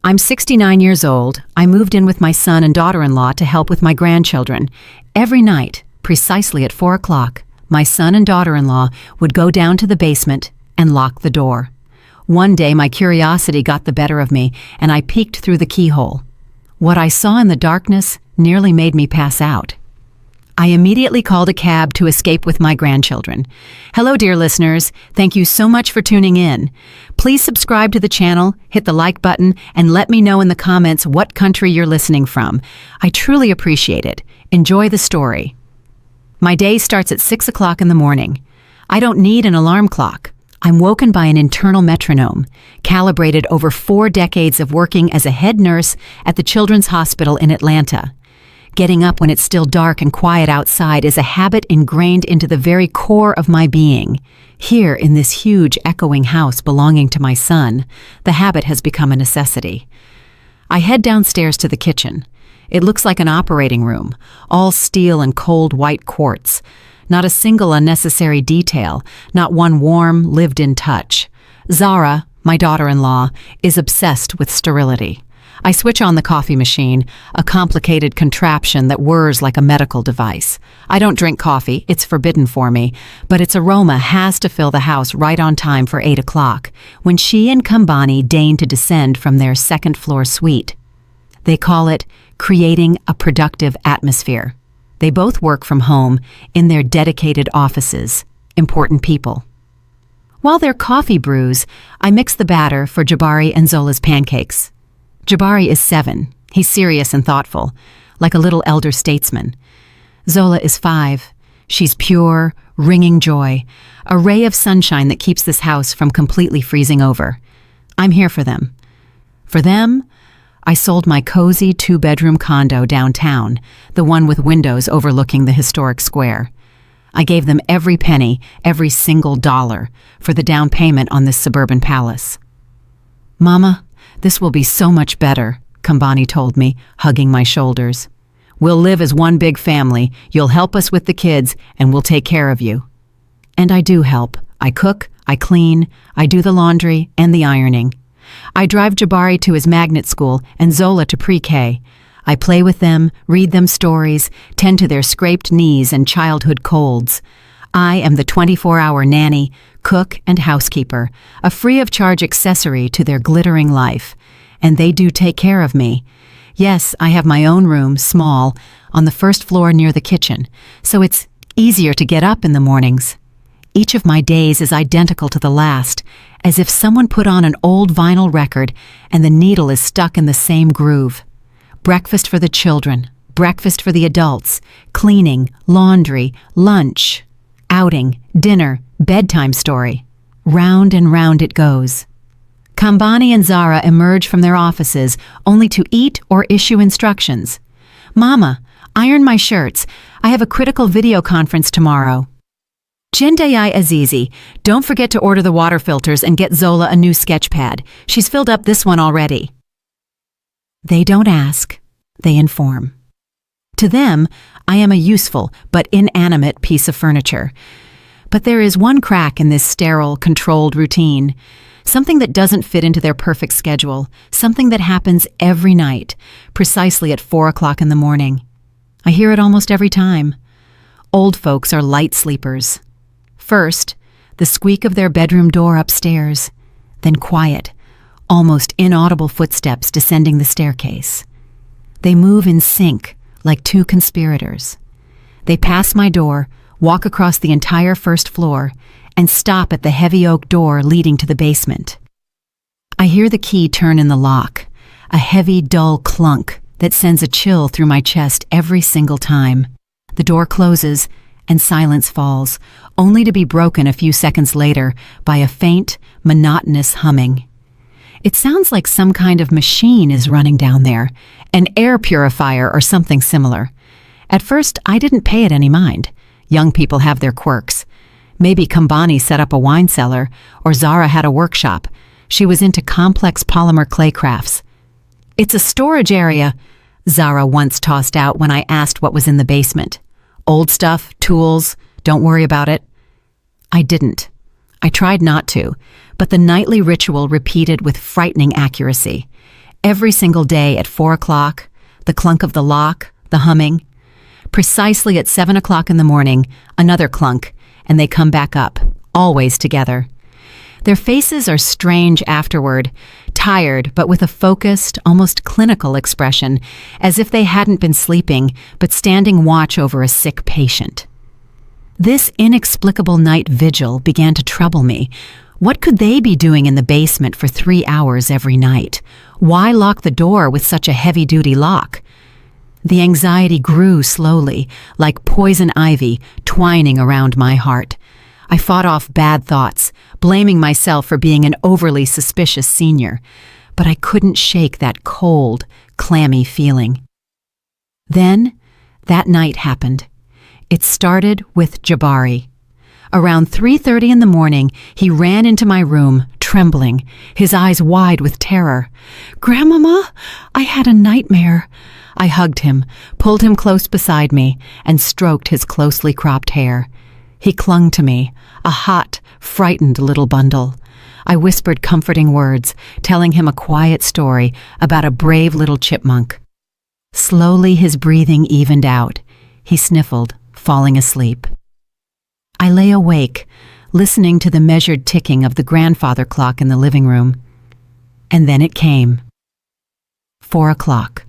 I'm 69 years old. I moved in with my son and daughter-in-law to help with my grandchildren. Every night, precisely at 4 o'clock, my son and daughter-in-law would go down to the basement and lock the door. One day, my curiosity got the better of me, and I peeked through the keyhole. What I saw in the darkness nearly made me pass out. I immediately called a cab to escape with my grandchildren. Hello, dear listeners. Thank you so much for tuning in. Please subscribe to the channel, hit the like button, and let me know in the comments what country you're listening from. I truly appreciate it. Enjoy the story. My day starts at 6 o'clock in the morning. I don't need an alarm clock. I'm woken by an internal metronome, calibrated over 4 decades of working as a head nurse at the Children's Hospital in Atlanta. Getting up when it's still dark and quiet outside is a habit ingrained into the very core of my being. Here, in this huge, echoing house belonging to my son, the habit has become a necessity. I head downstairs to the kitchen. It looks like an operating room, all steel and cold white quartz. Not a single unnecessary detail, not one warm, lived-in touch. Zara, my daughter-in-law, is obsessed with sterility. I switch on the coffee machine, a complicated contraption that whirs like a medical device. I don't drink coffee, it's forbidden for me, but its aroma has to fill the house right on time for 8 o'clock, when she and Kambani deign to descend from their second-floor suite. They call it creating a productive atmosphere. They both work from home in their dedicated offices, important people. While their coffee brews, I mix the batter for Jabari and Zola's pancakes. Jabari is 7. He's serious and thoughtful, like a little elder statesman. Zola is 5. She's pure, ringing joy, a ray of sunshine that keeps this house from completely freezing over. I'm here for them. For them, I sold my cozy 2-bedroom condo downtown, the one with windows overlooking the historic square. I gave them every penny, every single dollar, for the down payment on this suburban palace. Mama, this will be so much better, Kambani told me, hugging my shoulders. We'll live as one big family. You'll help us with the kids, and we'll take care of you. And I do help. I cook, I clean, I do the laundry and the ironing. I drive Jabari to his magnet school and Zola to pre-K. I play with them, read them stories, tend to their scraped knees and childhood colds. I am the 24-hour nanny, cook, and housekeeper, a free-of-charge accessory to their glittering life. And they do take care of me. Yes, I have my own room, small, on the first floor near the kitchen, so it's easier to get up in the mornings. Each of my days is identical to the last, as if someone put on an old vinyl record and the needle is stuck in the same groove. Breakfast for the children, breakfast for the adults, cleaning, laundry, lunch, outing, dinner, bedtime story. Round and round it goes. Kambani and Zara emerge from their offices only to eat or issue instructions. Mama, iron my shirts. I have a critical video conference tomorrow. Jindayai Azizi, don't forget to order the water filters and get Zola a new sketch pad. She's filled up this one already. They don't ask, they inform. To them, I am a useful but inanimate piece of furniture. But there is one crack in this sterile, controlled routine. Something that doesn't fit into their perfect schedule. Something that happens every night, precisely at 4 o'clock in the morning. I hear it almost every time. Old folks are light sleepers. First, the squeak of their bedroom door upstairs. Then quiet, almost inaudible footsteps descending the staircase. They move in sync, like two conspirators. They pass my door, walk across the entire first floor, and stop at the heavy oak door leading to the basement. I hear the key turn in the lock, a heavy, dull clunk that sends a chill through my chest every single time. The door closes, and silence falls, only to be broken a few seconds later by a faint, monotonous humming. It sounds like some kind of machine is running down there, an air purifier or something similar. At first, I didn't pay it any mind. Young people have their quirks. Maybe Kambani set up a wine cellar, or Zara had a workshop. She was into complex polymer clay crafts. It's a storage area, Zara once tossed out when I asked what was in the basement. Old stuff, tools, don't worry about it. I didn't. I tried not to, but the nightly ritual repeated with frightening accuracy. Every single day at 4 o'clock, the clunk of the lock, the humming. Precisely at 7 o'clock in the morning, another clunk, and they come back up, always together. Their faces are strange afterward, tired but with a focused, almost clinical expression, as if they hadn't been sleeping but standing watch over a sick patient. This inexplicable night vigil began to trouble me. What could they be doing in the basement for 3 hours every night? Why lock the door with such a heavy-duty lock? The anxiety grew slowly, like poison ivy twining around my heart. I fought off bad thoughts, blaming myself for being an overly suspicious senior, but I couldn't shake that cold, clammy feeling. Then, that night happened. It started with Jabari. Around 3:30 in the morning, he ran into my room, trembling, his eyes wide with terror. "Grandmama, I had a nightmare." I hugged him, pulled him close beside me, and stroked his closely cropped hair. He clung to me, a hot, frightened little bundle. I whispered comforting words, telling him a quiet story about a brave little chipmunk. Slowly his breathing evened out. He sniffled, falling asleep. I lay awake, listening to the measured ticking of the grandfather clock in the living room. And then it came. 4 o'clock.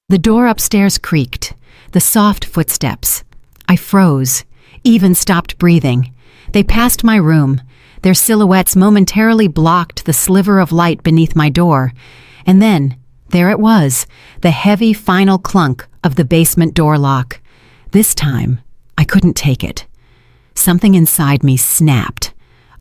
The door upstairs creaked, the soft footsteps. I froze, even stopped breathing. They passed my room. Their silhouettes momentarily blocked the sliver of light beneath my door. And then, there it was, the heavy final clunk of the basement door lock. This time, I couldn't take it. Something inside me snapped.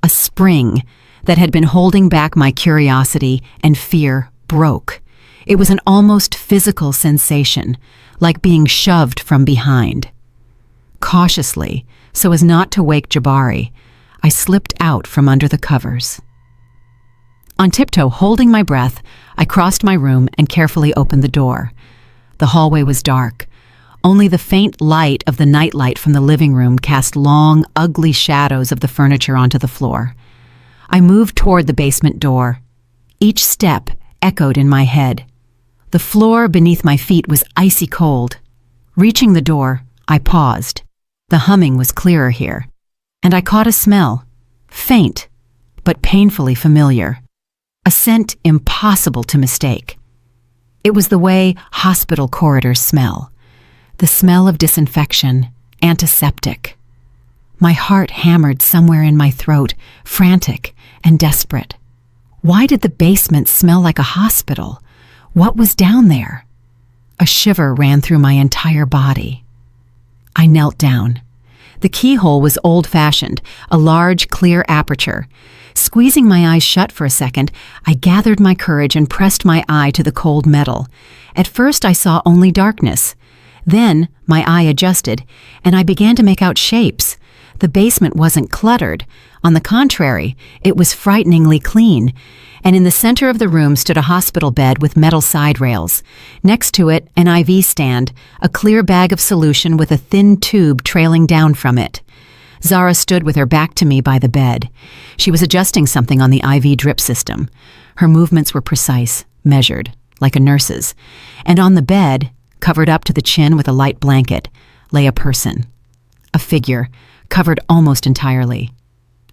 A spring that had been holding back my curiosity and fear broke. It was an almost physical sensation, like being shoved from behind. Cautiously, so as not to wake Jabari, I slipped out from under the covers. On tiptoe, holding my breath, I crossed my room and carefully opened the door. The hallway was dark. Only the faint light of the nightlight from the living room cast long, ugly shadows of the furniture onto the floor. I moved toward the basement door. Each step echoed in my head. The floor beneath my feet was icy cold. Reaching the door, I paused. The humming was clearer here, and I caught a smell, faint, but painfully familiar. A scent impossible to mistake. It was the way hospital corridors smell. The smell of disinfection, antiseptic. My heart hammered somewhere in my throat, frantic and desperate. Why did the basement smell like a hospital? What was down there? A shiver ran through my entire body. I knelt down. The keyhole was old-fashioned, a large, clear aperture. Squeezing my eyes shut for a second, I gathered my courage and pressed my eye to the cold metal. At first, I saw only darkness. Then, my eye adjusted, and I began to make out shapes. The basement wasn't cluttered. On the contrary, it was frighteningly clean. And in the center of the room stood a hospital bed with metal side rails. Next to it, an IV stand, a clear bag of solution with a thin tube trailing down from it. Zara stood with her back to me by the bed. She was adjusting something on the IV drip system. Her movements were precise, measured, like a nurse's. And on the bed, covered up to the chin with a light blanket, lay a person. A figure, covered almost entirely.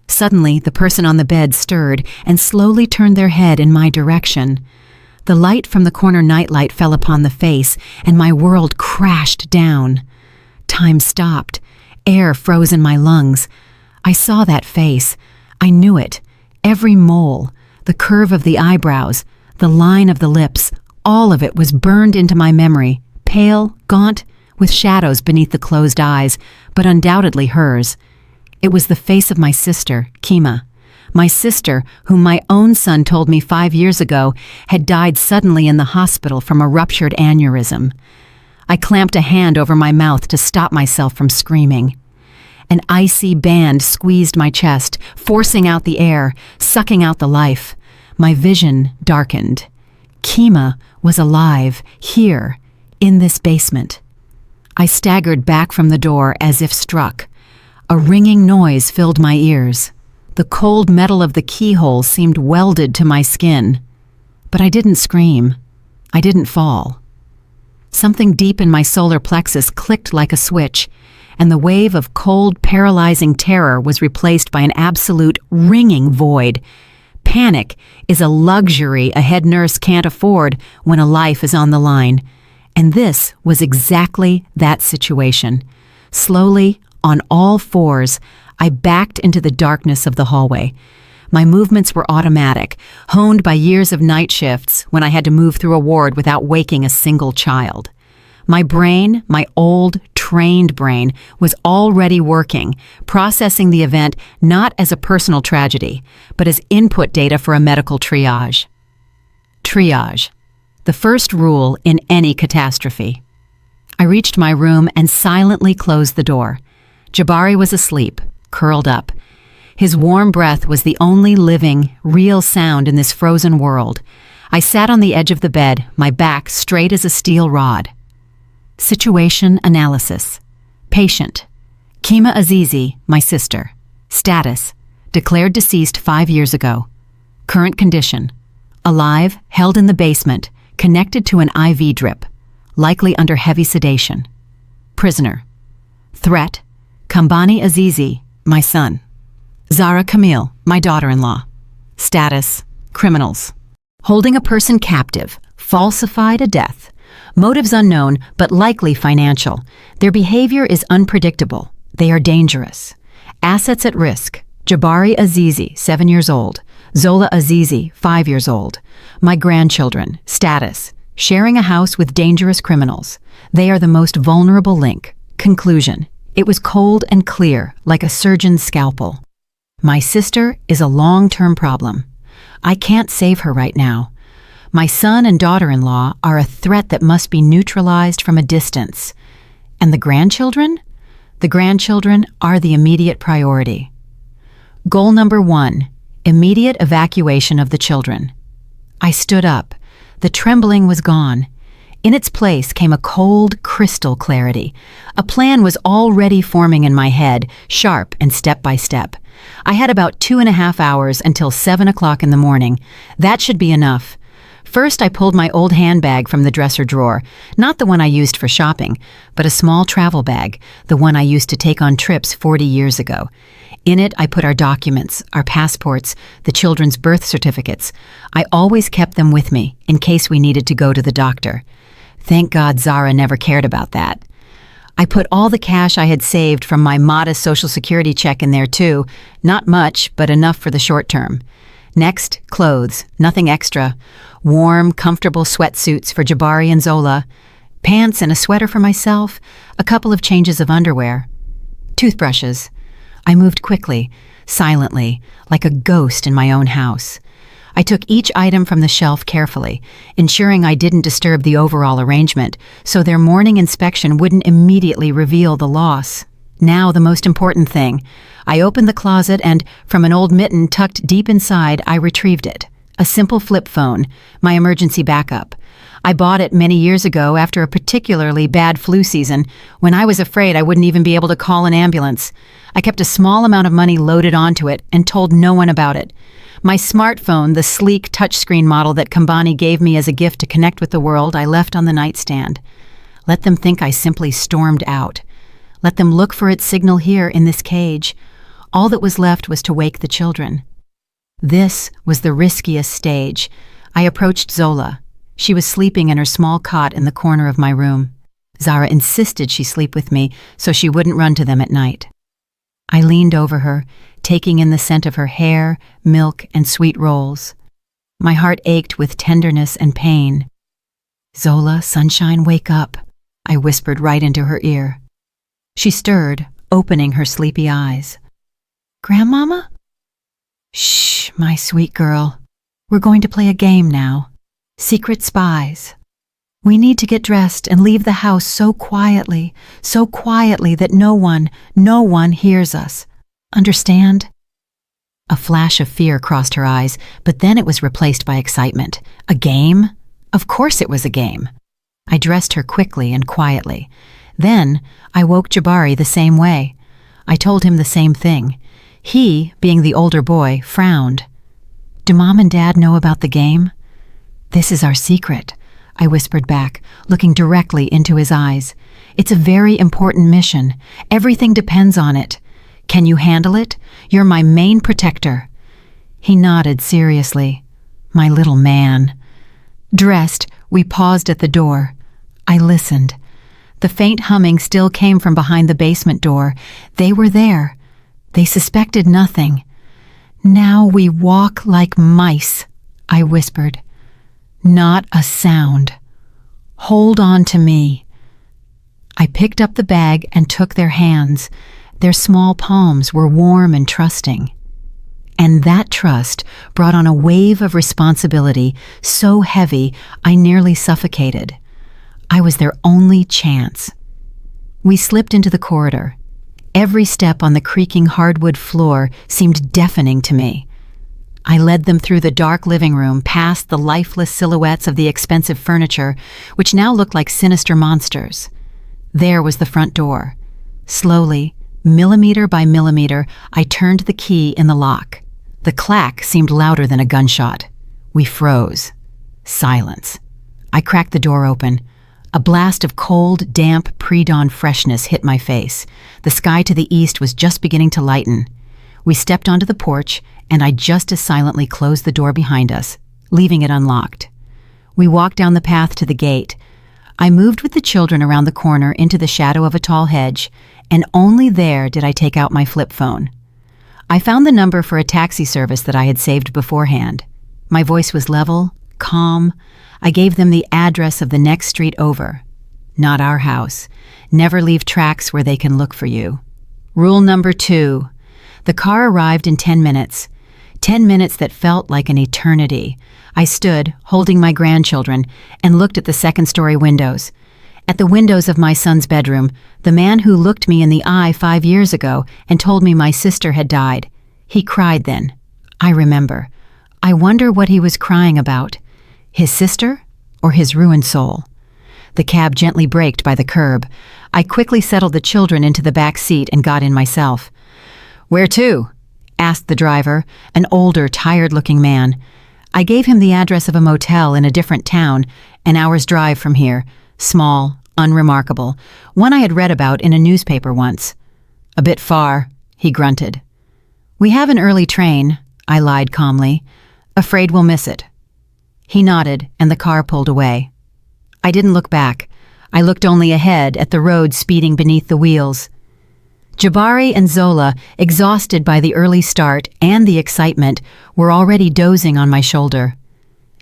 Suddenly, the person on the bed stirred and slowly turned their head in my direction. The light from the corner nightlight fell upon the face, and my world crashed down. Time stopped. Air froze in my lungs. I saw that face. I knew it. Every mole, the curve of the eyebrows, the line of the lips, all of it was burned into my memory, pale, gaunt, with shadows beneath the closed eyes, but undoubtedly hers. It was the face of my sister, Kima. My sister, whom my own son told me 5 years ago, had died suddenly in the hospital from a ruptured aneurysm. I clamped a hand over my mouth to stop myself from screaming. An icy band squeezed my chest, forcing out the air, sucking out the life. My vision darkened. Kima was alive, here, in this basement. I staggered back from the door as if struck. A ringing noise filled my ears. The cold metal of the keyhole seemed welded to my skin. But I didn't scream. I didn't fall. Something deep in my solar plexus clicked like a switch, and the wave of cold, paralyzing terror was replaced by an absolute ringing void. Panic is a luxury a head nurse can't afford when a life is on the line. And this was exactly that situation. Slowly, on all fours, I backed into the darkness of the hallway. My movements were automatic, honed by years of night shifts when I had to move through a ward without waking a single child. My brain, my old, trained brain, was already working, processing the event not as a personal tragedy, but as input data for a medical triage. Triage, the first rule in any catastrophe. I reached my room and silently closed the door. Jabari was asleep, curled up. His warm breath was the only living, real sound in this frozen world. I sat on the edge of the bed, my back straight as a steel rod. Situation analysis. Patient: Kima Azizi, my sister. Status: declared deceased 5 years ago. Current condition: alive, held in the basement, connected to an IV drip, likely under heavy sedation. Prisoner: threat: Kambani Azizi, my son. Zara Camille, my daughter-in-law. Status: criminals. Holding a person captive, falsified a death. Motives unknown, but likely financial. Their behavior is unpredictable. They are dangerous. Assets at risk: Jabari Azizi, 7 years old. Zola Azizi, 5 years old. My grandchildren. Status: sharing a house with dangerous criminals. They are the most vulnerable link. Conclusion: it was cold and clear, like a surgeon's scalpel. My sister is a long-term problem. I can't save her right now. My son and daughter-in-law are a threat that must be neutralized from a distance. And the grandchildren? The grandchildren are the immediate priority. Goal number 1, immediate evacuation of the children. I stood up. The trembling was gone. In its place came a cold, crystal clarity. A plan was already forming in my head, sharp and step by step. I had about 2.5 hours until 7 o'clock in the morning. That should be enough. First, I pulled my old handbag from the dresser drawer, not the one I used for shopping, but a small travel bag, the one I used to take on trips 40 years ago. In it, I put our documents, our passports, the children's birth certificates. I always kept them with me, in case we needed to go to the doctor. Thank God Zara never cared about that. I put all the cash I had saved from my modest Social Security check in there too. Not much, but enough for the short term. Next, clothes, nothing extra. Warm, comfortable sweatsuits for Jabari and Zola. Pants and a sweater for myself. A couple of changes of underwear. Toothbrushes. I moved quickly, silently, like a ghost in my own house. I took each item from the shelf carefully, ensuring I didn't disturb the overall arrangement, so their morning inspection wouldn't immediately reveal the loss. Now the most important thing. I opened the closet and, from an old mitten tucked deep inside, I retrieved it. A simple flip phone, my emergency backup. I bought it many years ago after a particularly bad flu season, when I was afraid I wouldn't even be able to call an ambulance. I kept a small amount of money loaded onto it and told no one about it. My smartphone, the sleek touchscreen model that Kambani gave me as a gift to connect with the world, I left on the nightstand. Let them think I simply stormed out. Let them look for its signal here in this cage. All that was left was to wake the children. This was the riskiest stage. I approached Zola. She was sleeping in her small cot in the corner of my room. Zara insisted she sleep with me so she wouldn't run to them at night. I leaned over her, taking in the scent of her hair, milk, and sweet rolls. My heart ached with tenderness and pain. "Zola, sunshine, wake up," I whispered right into her ear. She stirred, opening her sleepy eyes. "Grandmama?" "Shh, my sweet girl. We're going to play a game now. Secret spies. We need to get dressed and leave the house so quietly that no one hears us. Understand?" A flash of fear crossed her eyes, but then it was replaced by excitement. A game? Of course it was a game. I dressed her quickly and quietly. Then I woke Jabari the same way. I told him the same thing. He, being the older boy, frowned. "Do Mom and Dad know about the game?" "This is our secret," I whispered back, looking directly into his eyes. "It's a very important mission. Everything depends on it. Can you handle it? You're my main protector." He nodded seriously. My little man. Dressed, we paused at the door. I listened. The faint humming still came from behind the basement door. They were there. They suspected nothing. "Now we walk like mice," I whispered. "Not a sound. Hold on to me." I picked up the bag and took their hands. Their small palms were warm and trusting. And that trust brought on a wave of responsibility so heavy I nearly suffocated. I was their only chance. We slipped into the corridor. Every step on the creaking hardwood floor seemed deafening to me. I led them through the dark living room, past the lifeless silhouettes of the expensive furniture, which now looked like sinister monsters. There was the front door. Slowly, millimeter by millimeter, I turned the key in the lock. The clack seemed louder than a gunshot. We froze. Silence. I cracked the door open. A blast of cold, damp, pre-dawn freshness hit my face. The sky to the east was just beginning to lighten. We stepped onto the porch, and I just as silently closed the door behind us, leaving it unlocked. We walked down the path to the gate. I moved with the children around the corner into the shadow of a tall hedge, and only there did I take out my flip phone. I found the number for a taxi service that I had saved beforehand. My voice was level, calm. I gave them the address of the next street over. Not our house. Never leave tracks where they can look for you. Rule number 2. The car arrived in 10 minutes. 10 minutes that felt like an eternity. I stood, holding my grandchildren, and looked at the second-story windows. At the windows of my son's bedroom, the man who looked me in the eye 5 years ago and told me my sister had died. He cried then. I remember. I wonder what he was crying about. His sister or his ruined soul? The cab gently braked by the curb. I quickly settled the children into the back seat and got in myself. "Where to?" asked the driver, an older, tired-looking man. I gave him the address of a motel in a different town, an hour's drive from here. Small, unremarkable, one I had read about in a newspaper once. "A bit far," he grunted. "We have an early train," I lied calmly. "Afraid we'll miss it." He nodded, and the car pulled away. I didn't look back. I looked only ahead at the road speeding beneath the wheels. Jabari and Zola, exhausted by the early start and the excitement, were already dozing on my shoulder.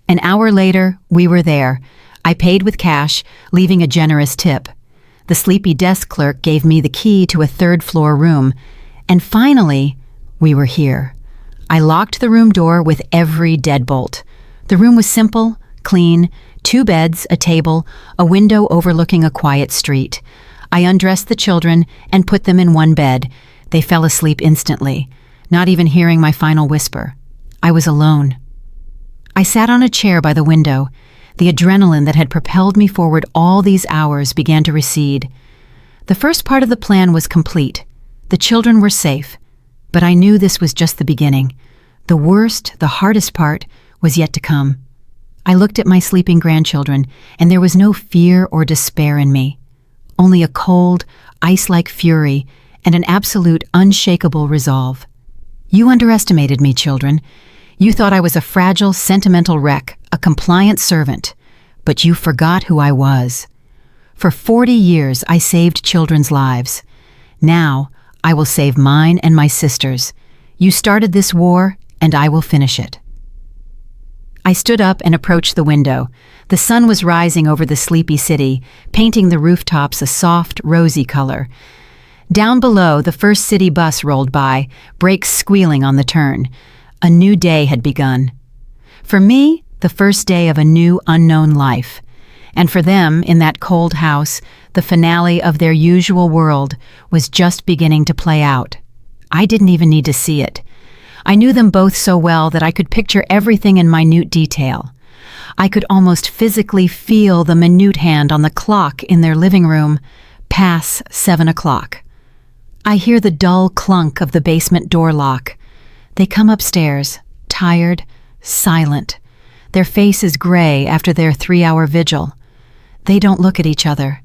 An hour later, we were there. I paid with cash, leaving a generous tip. The sleepy desk clerk gave me the key to a third-floor room. And finally, we were here. I locked the room door with every deadbolt. The room was simple, clean, 2 beds, a table, a window overlooking a quiet street. I undressed the children and put them in one bed. They fell asleep instantly, not even hearing my final whisper. I was alone. I sat on a chair by the window. The adrenaline that had propelled me forward all these hours began to recede. The first part of the plan was complete. The children were safe. But I knew this was just the beginning. The worst, the hardest part was yet to come. I looked at my sleeping grandchildren, and there was no fear or despair in me. Only a cold, ice-like fury and an absolute, unshakable resolve. You underestimated me, children. You thought I was a fragile, sentimental wreck, a compliant servant. But you forgot who I was. For 40 years, I saved children's lives. Now, I will save mine and my sister's. You started this war, and I will finish it. I stood up and approached the window. The sun was rising over the sleepy city, painting the rooftops a soft, rosy color. Down below, the first city bus rolled by, brakes squealing on the turn. A new day had begun. For me, the first day of a new, unknown life. And for them, in that cold house, the finale of their usual world was just beginning to play out. I didn't even need to see it. I knew them both so well that I could picture everything in minute detail. I could almost physically feel the minute hand on the clock in their living room pass 7 o'clock. I hear the dull clunk of the basement door lock. They come upstairs, tired, silent. their faces gray after their 3-hour vigil. They don't look at each other.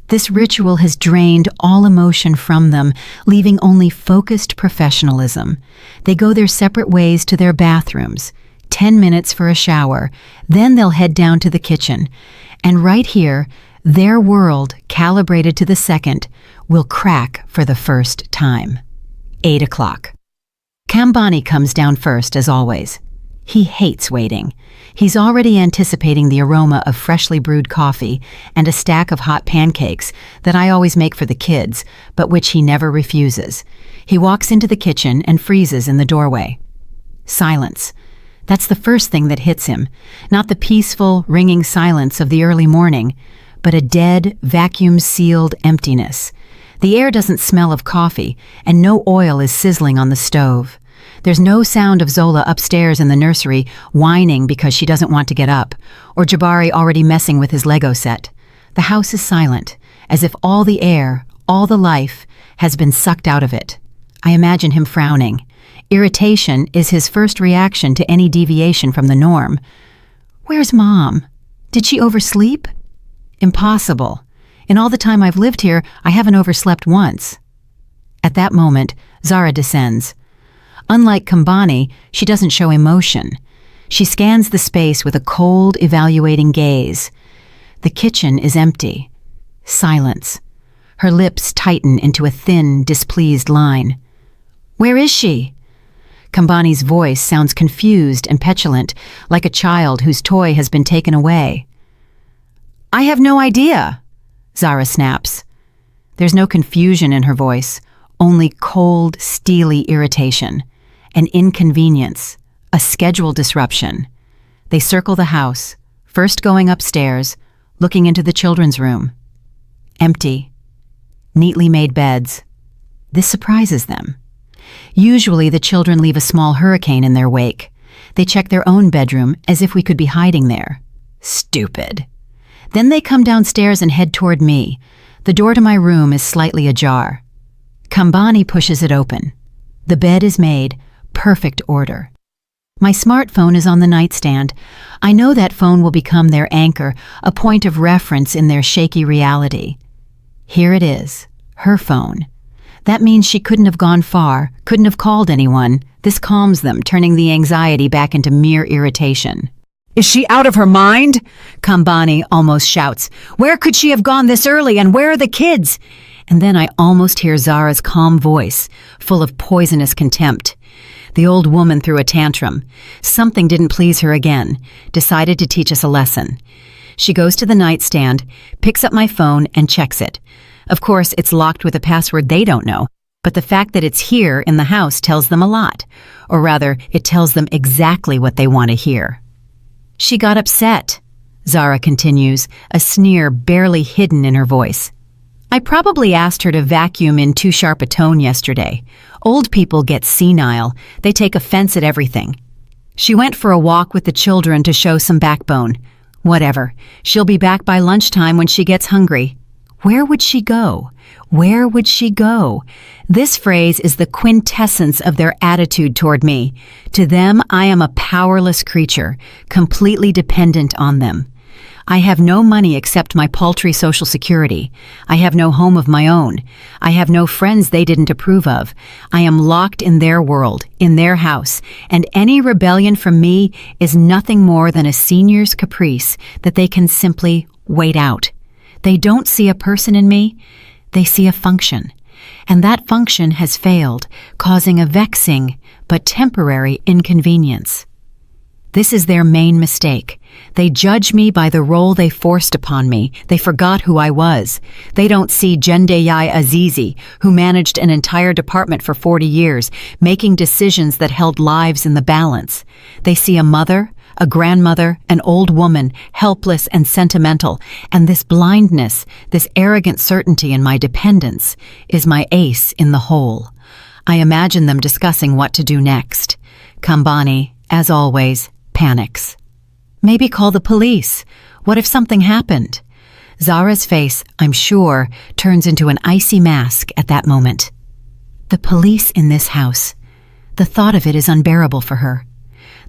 This ritual has drained all emotion from them, leaving only focused professionalism. They go their separate ways to their bathrooms, 10 minutes for a shower, then they'll head down to the kitchen. And right here, their world, calibrated to the second, will crack for the first time. 8 o'clock. Kambani comes down first, as always. He hates waiting. He's already anticipating the aroma of freshly brewed coffee and a stack of hot pancakes that I always make for the kids, but which he never refuses. He walks into the kitchen and freezes in the doorway. Silence. That's the first thing that hits him. Not the peaceful, ringing silence of the early morning, but a dead, vacuum-sealed emptiness. The air doesn't smell of coffee, and no oil is sizzling on the stove. There's no sound of Zola upstairs in the nursery whining because she doesn't want to get up, or Jabari already messing with his Lego set. The house is silent, as if all the air, all the life, has been sucked out of it. I imagine him frowning. Irritation is his first reaction to any deviation from the norm. Where's Mom? Did she oversleep? Impossible. In all the time I've lived here, I haven't overslept once. At that moment, Zara descends. Unlike Kambani, she doesn't show emotion. She scans the space with a cold, evaluating gaze. The kitchen is empty. Silence. Her lips tighten into a thin, displeased line. Where is she? Kambani's voice sounds confused and petulant, like a child whose toy has been taken away. I have no idea, Zara snaps. There's no confusion in her voice, only cold, steely irritation. An inconvenience, a schedule disruption. They circle the house, first going upstairs, looking into the children's room. Empty. Neatly made beds. This surprises them. Usually the children leave a small hurricane in their wake. They check their own bedroom as if we could be hiding there. Stupid. Then they come downstairs and head toward me. The door to my room is slightly ajar. Kambani pushes it open. The bed is made, perfect order. My smartphone is on the nightstand. I know that phone will become their anchor, a point of reference in their shaky reality. Here it is, her phone. That means she couldn't have gone far, couldn't have called anyone. This calms them, turning the anxiety back into mere irritation. Is she out of her mind? Kambani almost shouts. Where could she have gone this early, and where are the kids? And then I almost hear Zara's calm voice, full of poisonous contempt. The old woman threw a tantrum. Something didn't please her again, decided to teach us a lesson. She goes to the nightstand, picks up my phone, and checks it. Of course, it's locked with a password they don't know, but the fact that it's here in the house tells them a lot. Or rather, it tells them exactly what they want to hear. She got upset, Zara continues, a sneer barely hidden in her voice. I probably asked her to vacuum in too sharp a tone yesterday. Old people get senile. They take offense at everything. She went for a walk with the children to show some backbone. Whatever. She'll be back by lunchtime when she gets hungry. Where would she go? Where would she go? This phrase is the quintessence of their attitude toward me. To them, I am a powerless creature, completely dependent on them. I have no money except my paltry Social Security. I have no home of my own. I have no friends they didn't approve of. I am locked in their world, in their house, and any rebellion from me is nothing more than a senior's caprice that they can simply wait out. They don't see a person in me, they see a function. And that function has failed, causing a vexing but temporary inconvenience. This is their main mistake. They judge me by the role they forced upon me. They forgot who I was. They don't see Jendeyai Azizi, who managed an entire department for 40 years, making decisions that held lives in the balance. They see a mother, a grandmother, an old woman, helpless and sentimental, and this blindness, this arrogant certainty in my dependence, is my ace in the hole. I imagine them discussing what to do next. Kambani, as always, panics. Maybe call the police. What if something happened? Zara's face, I'm sure, turns into an icy mask at that moment. The police in this house. The thought of it is unbearable for her.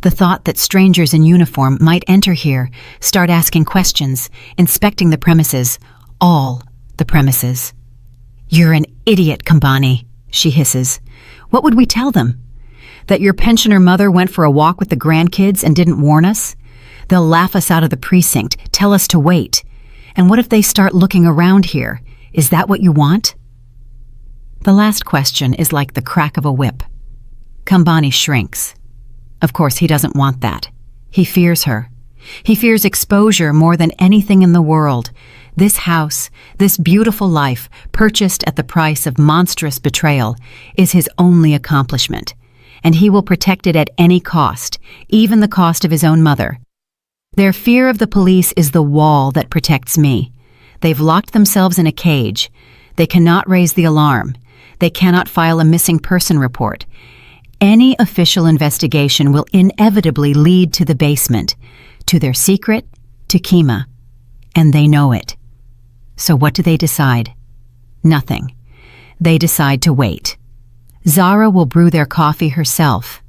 The thought that strangers in uniform might enter here, start asking questions, inspecting the premises, all the premises. "You're an idiot, Kambani," she hisses. "What would we tell them? That your pensioner mother went for a walk with the grandkids and didn't warn us? They'll laugh us out of the precinct, tell us to wait. And what if they start looking around here? Is that what you want?" The last question is like the crack of a whip. Kambani shrinks. Of course, he doesn't want that. He fears her. He fears exposure more than anything in the world. This house, this beautiful life, purchased at the price of monstrous betrayal, is his only accomplishment, and he will protect it at any cost, even the cost of his own mother. Their fear of the police is the wall that protects me. They've locked themselves in a cage. They cannot raise the alarm. They cannot file a missing person report. Any official investigation will inevitably lead to the basement, to their secret, to Kima. And they know it. So what do they decide? Nothing. They decide to wait. Zara will brew their coffee herself.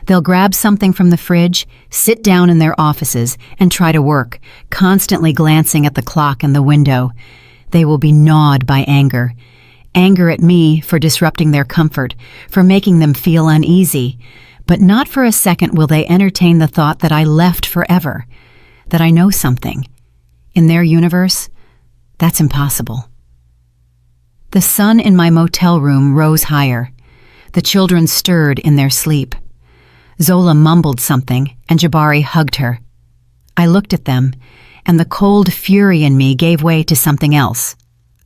They'll grab something from the fridge, sit down in their offices, and try to work, constantly glancing at the clock and the window. They will be gnawed by anger. Anger at me for disrupting their comfort, for making them feel uneasy. But not for a second will they entertain the thought that I left forever, that I know something. In their universe, that's impossible. The sun in my motel room rose higher. The children stirred in their sleep. Zola mumbled something, and Jabari hugged her. I looked at them, and the cold fury in me gave way to something else.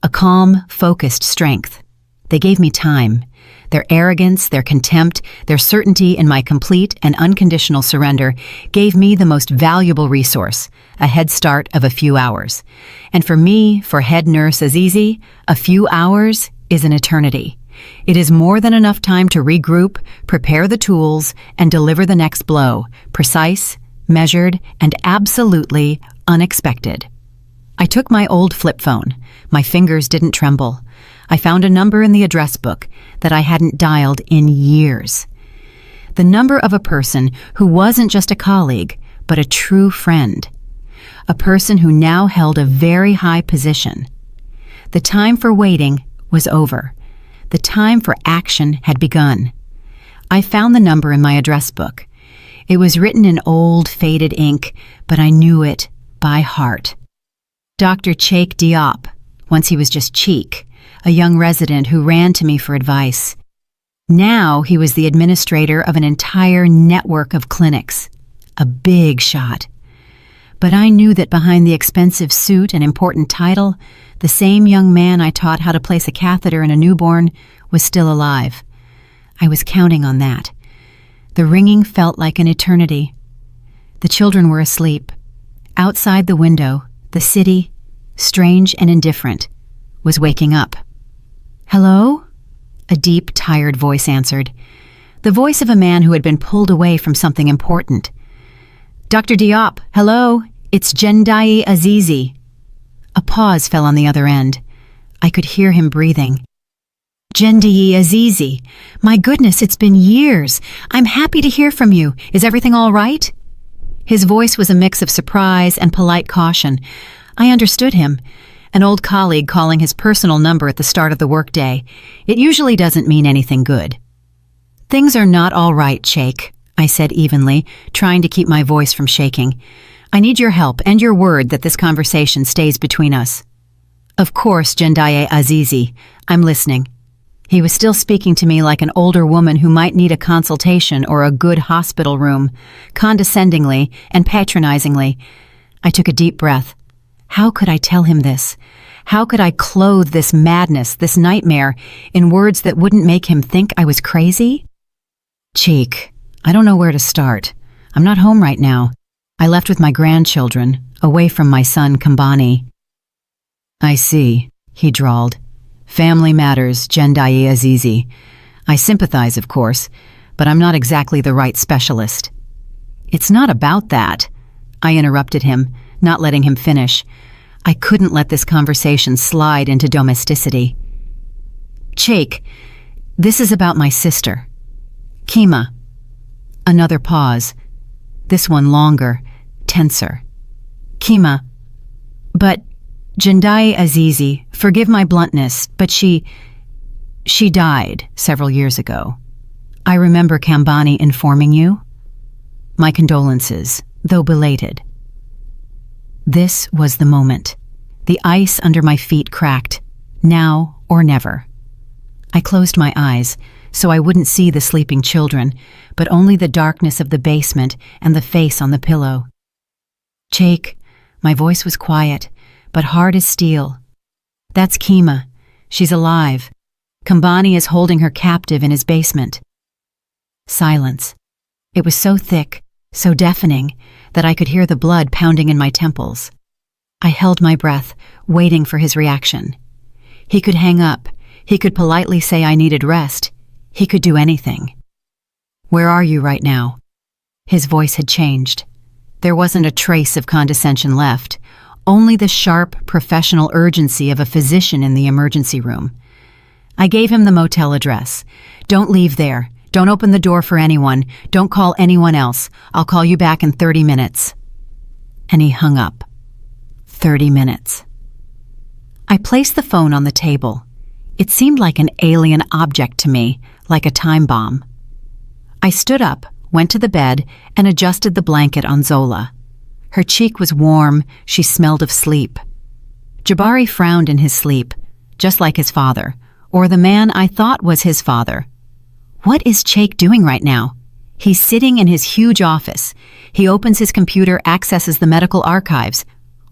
A calm, focused strength. They gave me time. Their arrogance, their contempt, their certainty in my complete and unconditional surrender gave me the most valuable resource, a head start of a few hours. And for me, for head nurse Azizi, a few hours is an eternity. It is more than enough time to regroup, prepare the tools, and deliver the next blow, precise, measured, and absolutely unexpected. I took my old flip phone. My fingers didn't tremble. I found a number in the address book that I hadn't dialed in years. The number of a person who wasn't just a colleague, but a true friend. A person who now held a very high position. The time for waiting was over. The time for action had begun. I found the number in my address book. It was written in old, faded ink, but I knew it by heart. Dr. Cheikh Diop, once he was just Cheek, a young resident who ran to me for advice. Now he was the administrator of an entire network of clinics. A big shot. But I knew that behind the expensive suit and important title, the same young man I taught how to place a catheter in a newborn was still alive. I was counting on that. The ringing felt like an eternity. The children were asleep. Outside the window, the city, strange and indifferent, was waking up. "Hello?" A deep, tired voice answered. The voice of a man who had been pulled away from something important. "Dr. Diop, hello? It's Jendai Azizi." A pause fell on the other end. I could hear him breathing. "Jendai Azizi, my goodness, it's been years. I'm happy to hear from you. Is everything all right?" His voice was a mix of surprise and polite caution. I understood him. An old colleague calling his personal number at the start of the workday. It usually doesn't mean anything good. "Things are not all right, Cheikh," I said evenly, trying to keep my voice from shaking. "I need your help and your word that this conversation stays between us." "Of course, Jendai Azizi. I'm listening." He was still speaking to me like an older woman who might need a consultation or a good hospital room, condescendingly and patronizingly. I took a deep breath. How could I tell him this? How could I clothe this madness, this nightmare, in words that wouldn't make him think I was crazy? "Cheek, I don't know where to start. I'm not home right now. I left with my grandchildren, away from my son Kambani." "I see," he drawled. "Family matters, Jendai Azizi. I sympathize, of course, but I'm not exactly the right specialist." "It's not about that," I interrupted him, not letting him finish. I couldn't let this conversation slide into domesticity. "Cheikh, this is about my sister. Kima." Another pause. this one longer, tenser. Kima, but Jindai Azizi, forgive my bluntness, but she died several years ago. I remember Kambani informing you. My condolences, though belated. This was the moment. The ice under my feet cracked. Now or never. I closed my eyes so I wouldn't see the sleeping children, but only the darkness of the basement and the face on the pillow. Jake, my voice was quiet, but hard as steel. That's Kima. She's alive. Kambani is holding her captive in his basement. Silence. It was so thick, so deafening, that I could hear the blood pounding in my temples. I held my breath, waiting for his reaction. He could hang up. He could politely say I needed rest. He could do anything. Where are you right now? His voice had changed. There wasn't a trace of condescension left, only the sharp, professional urgency of a physician in the emergency room. I gave him the motel address. Don't leave there. Don't open the door for anyone. Don't call anyone else. I'll call you back in 30 minutes. And he hung up. 30 minutes. I placed the phone on the table. It seemed like an alien object to me, like a time bomb. I stood up, went to the bed, and adjusted the blanket on Zola. Her cheek was warm, she smelled of sleep. Jabari frowned in his sleep, just like his father, or the man I thought was his father. What is Jake doing right now? He's sitting in his huge office. He opens his computer, accesses the medical archives.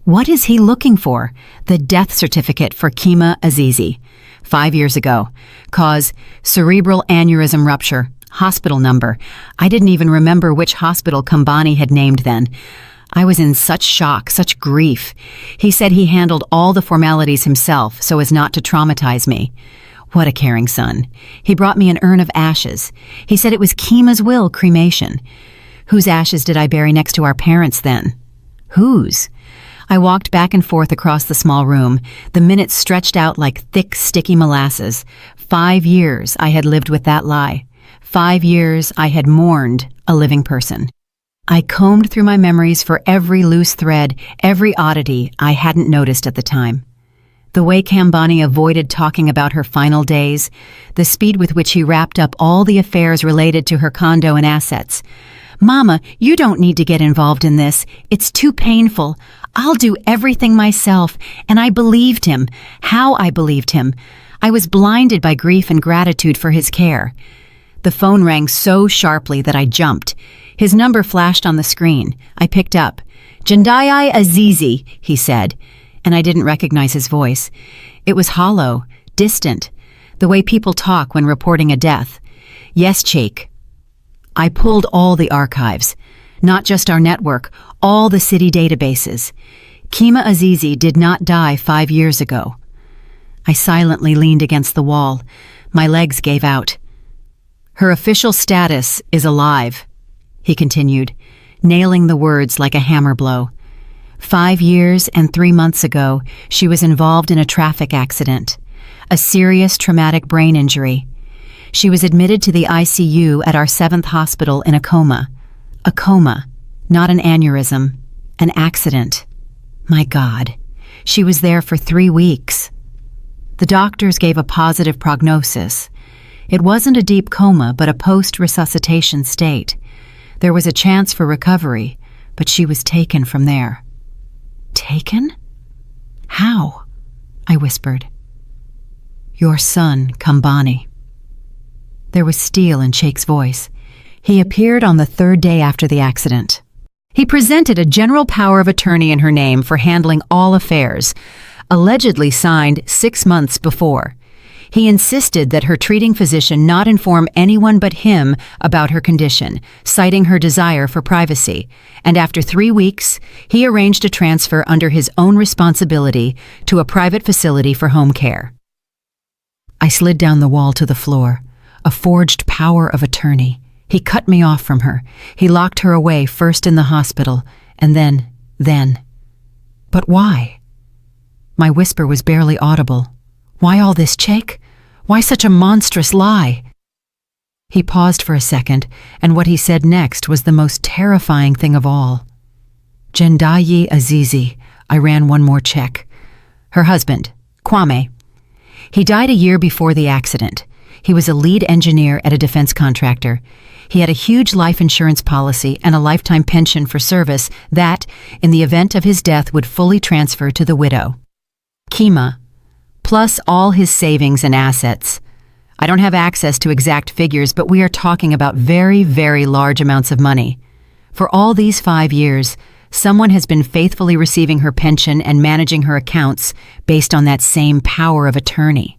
What is he looking for? The death certificate for Kima Azizi. 5 years ago. Cause, cerebral aneurysm rupture. Hospital number. I didn't even remember which hospital Kambani had named then. I was in such shock, such grief. He said he handled all the formalities himself so as not to traumatize me. What a caring son. He brought me an urn of ashes. He said it was Kima's will, cremation. Whose ashes did I bury next to our parents then? Whose? I walked back and forth across the small room. The minutes stretched out like thick, sticky molasses. 5 years I had lived with that lie. 5 years I had mourned a living person. I combed through my memories for every loose thread, every oddity I hadn't noticed at the time. The way Kambani avoided talking about her final days, the speed with which he wrapped up all the affairs related to her condo and assets. Mama, you don't need to get involved in this. It's too painful. I'll do everything myself. And I believed him. How I believed him. I was blinded by grief and gratitude for his care. The phone rang so sharply that I jumped. His number flashed on the screen. I picked up. Jindai Azizi, he said, and I didn't recognize his voice. It was hollow, distant, the way people talk when reporting a death. Yes, Cheik. I pulled all the archives, not just our network, all the city databases. Kima Azizi did not die 5 years ago. I silently leaned against the wall. My legs gave out. Her official status is alive, he continued, nailing the words like a hammer blow. 5 years and 3 months ago, she was involved in a traffic accident, a serious traumatic brain injury. She was admitted to the ICU at our 7th hospital in a coma. A coma, not an aneurysm, an accident. My God, she was there for 3 weeks. The doctors gave a positive prognosis. It wasn't a deep coma, but a post-resuscitation state. There was a chance for recovery, but she was taken from there. Taken? How? I whispered. Your son, Kambani. There was steel in Cheik's voice. He appeared on the 3rd day after the accident. He presented a general power of attorney in her name for handling all affairs, allegedly signed 6 months before. He insisted that her treating physician not inform anyone but him about her condition, citing her desire for privacy, and after 3 weeks, he arranged a transfer under his own responsibility to a private facility for home care. I slid down the wall to the floor, a forged power of attorney. He cut me off from her. He locked her away first in the hospital, and then. But why? My whisper was barely audible. Why all this, Cheik? Why such a monstrous lie? He paused for a second, and what he said next was the most terrifying thing of all. Jendayi Azizi, I ran one more check. Her husband, Kwame. He died a year before the accident. He was a lead engineer at a defense contractor. He had a huge life insurance policy and a lifetime pension for service that, in the event of his death, would fully transfer to the widow. Kima, plus all his savings and assets. I don't have access to exact figures, but we are talking about very, very large amounts of money. For all these 5 years, someone has been faithfully receiving her pension and managing her accounts based on that same power of attorney.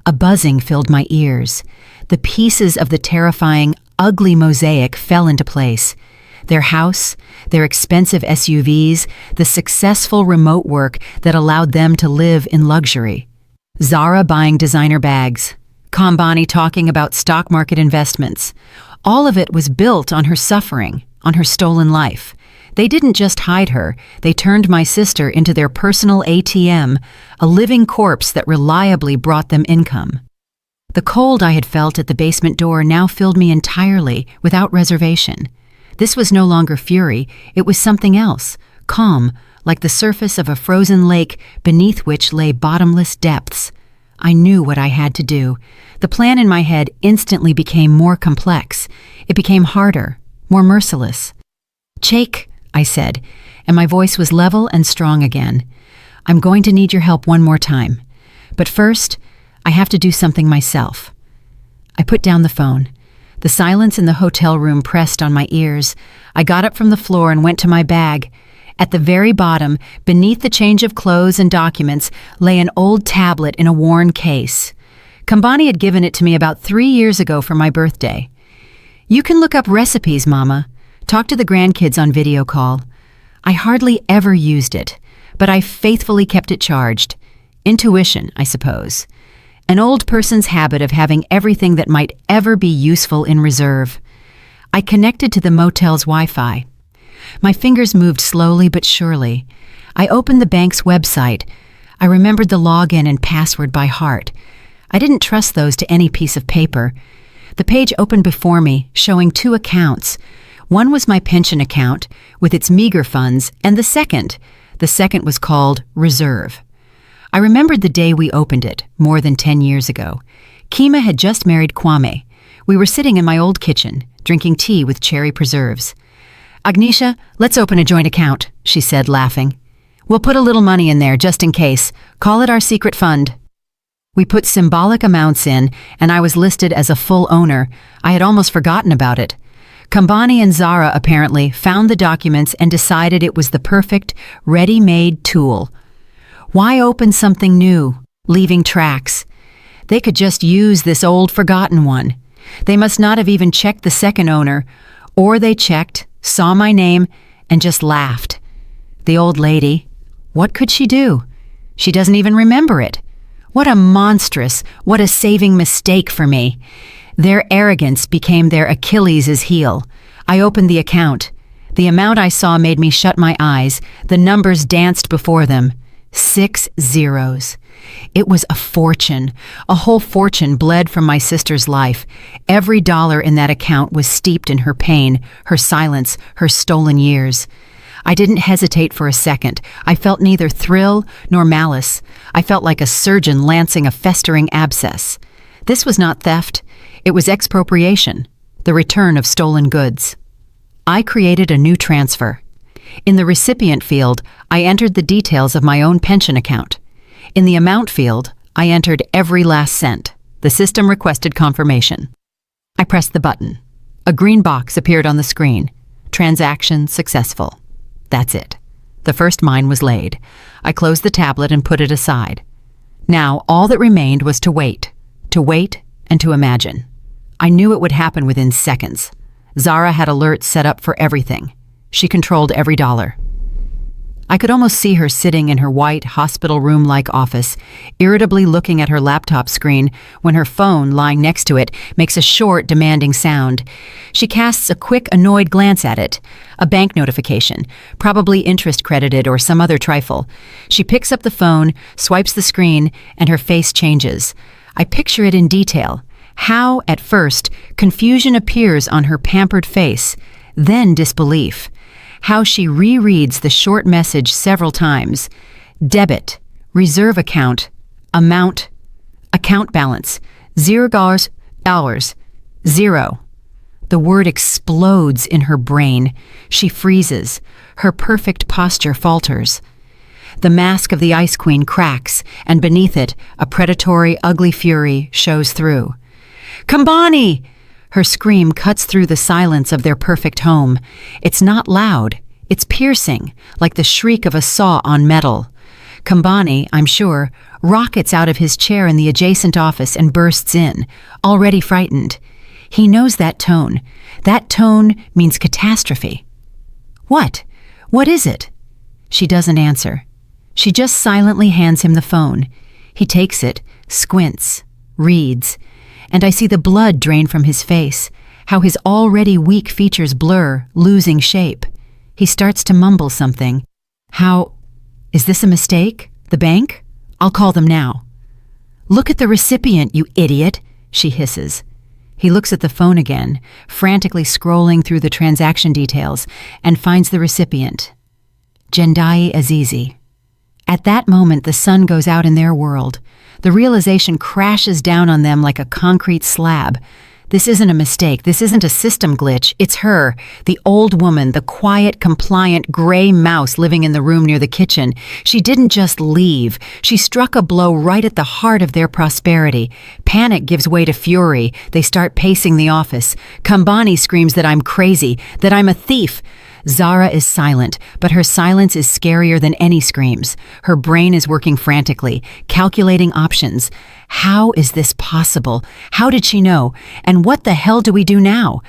A buzzing filled my ears. The pieces of the terrifying, ugly mosaic fell into place. Their house, their expensive SUVs, the successful remote work that allowed them to live in luxury. Zara buying designer bags. Kambani talking about stock market investments. All of it was built on her suffering, on her stolen life. They didn't just hide her, they turned my sister into their personal ATM, a living corpse that reliably brought them income. The cold I had felt at the basement door now filled me entirely, without reservation. This was no longer fury, it was something else, calm, like the surface of a frozen lake beneath which lay bottomless depths. I knew what I had to do. The plan in my head instantly became more complex. It became harder, more merciless. "Chake," I said, and my voice was level and strong again. "I'm going to need your help one more time. But first, I have to do something myself." I put down the phone. The silence in the hotel room pressed on my ears. I got up from the floor and went to my bag. At the very bottom, beneath the change of clothes and documents, lay an old tablet in a worn case. Kambani had given it to me about 3 years ago for my birthday. "You can look up recipes, Mama. Talk to the grandkids on video call." I hardly ever used it, but I faithfully kept it charged. Intuition, I suppose. An old person's habit of having everything that might ever be useful in reserve. I connected to the motel's Wi-Fi. My fingers moved slowly but surely. I opened the bank's website. I remembered the login and password by heart. I didn't trust those to any piece of paper. The page opened before me, showing 2 accounts. One was my pension account, with its meager funds, and the second was called Reserve. I remembered the day we opened it, more than 10 years ago. Kima had just married Kwame. We were sitting in my old kitchen, drinking tea with cherry preserves. "Agnisha, let's open a joint account," she said, laughing. "We'll put a little money in there, just in case. Call it our secret fund." We put symbolic amounts in, and I was listed as a full owner. I had almost forgotten about it. Kambani and Zara, apparently, found the documents and decided it was the perfect, ready-made tool. Why open something new, leaving tracks? They could just use this old, forgotten one. They must not have even checked the second owner, or they checked, saw my name, and just laughed. The old lady, what could she do? She doesn't even remember it. What a saving mistake for me. Their arrogance became their Achilles' heel. I opened the account. The amount I saw made me shut my eyes. The numbers danced before them. 6 zeros. It was a fortune. A whole fortune bled from my sister's life. Every dollar in that account was steeped in her pain, her silence, her stolen years. I didn't hesitate for a second. I felt neither thrill nor malice. I felt like a surgeon lancing a festering abscess. This was not theft. It was expropriation, the return of stolen goods. I created a new transfer. In the recipient field, I entered the details of my own pension account. In the amount field, I entered every last cent. The system requested confirmation. I pressed the button. A green box appeared on the screen. Transaction successful. That's it. The first mine was laid. I closed the tablet and put it aside. Now, all that remained was to wait and to imagine. I knew it would happen within seconds. Zara had alerts set up for everything. She controlled every dollar. I could almost see her sitting in her white, hospital room-like office, irritably looking at her laptop screen when her phone, lying next to it, makes a short, demanding sound. She casts a quick, annoyed glance at it. A bank notification, probably interest credited or some other trifle. She picks up the phone, swipes the screen, and her face changes. I picture it in detail. How, at first, confusion appears on her pampered face, then disbelief. How she rereads the short message several times. Debit, reserve account, amount, account balance, $0, zero. The word explodes in her brain. She freezes. Her perfect posture falters. The mask of the Ice Queen cracks, and beneath it, a predatory, ugly fury shows through. "Kambani!" Her scream cuts through the silence of their perfect home. It's not loud. It's piercing, like the shriek of a saw on metal. Kambani, I'm sure, rockets out of his chair in the adjacent office and bursts in, already frightened. He knows that tone. That tone means catastrophe. What? What is it? She doesn't answer. She just silently hands him the phone. He takes it, squints, reads, and I see the blood drain from his face, how his already weak features blur, losing shape. He starts to mumble something. Is this a mistake? The bank? I'll call them now. "Look at the recipient, you idiot," she hisses. He looks at the phone again, frantically scrolling through the transaction details, and finds the recipient. Jendai Azizi. At that moment, the sun goes out in their world. The realization crashes down on them like a concrete slab. This isn't a mistake. This isn't a system glitch. It's her, the old woman, the quiet, compliant, gray mouse living in the room near the kitchen. She didn't just leave. She struck a blow right at the heart of their prosperity. Panic gives way to fury. They start pacing the office. Kambani screams that I'm crazy, that I'm a thief. Zara is silent, but her silence is scarier than any screams. Her brain is working frantically, calculating options. How is this possible? How did she know? And what the hell do we do now?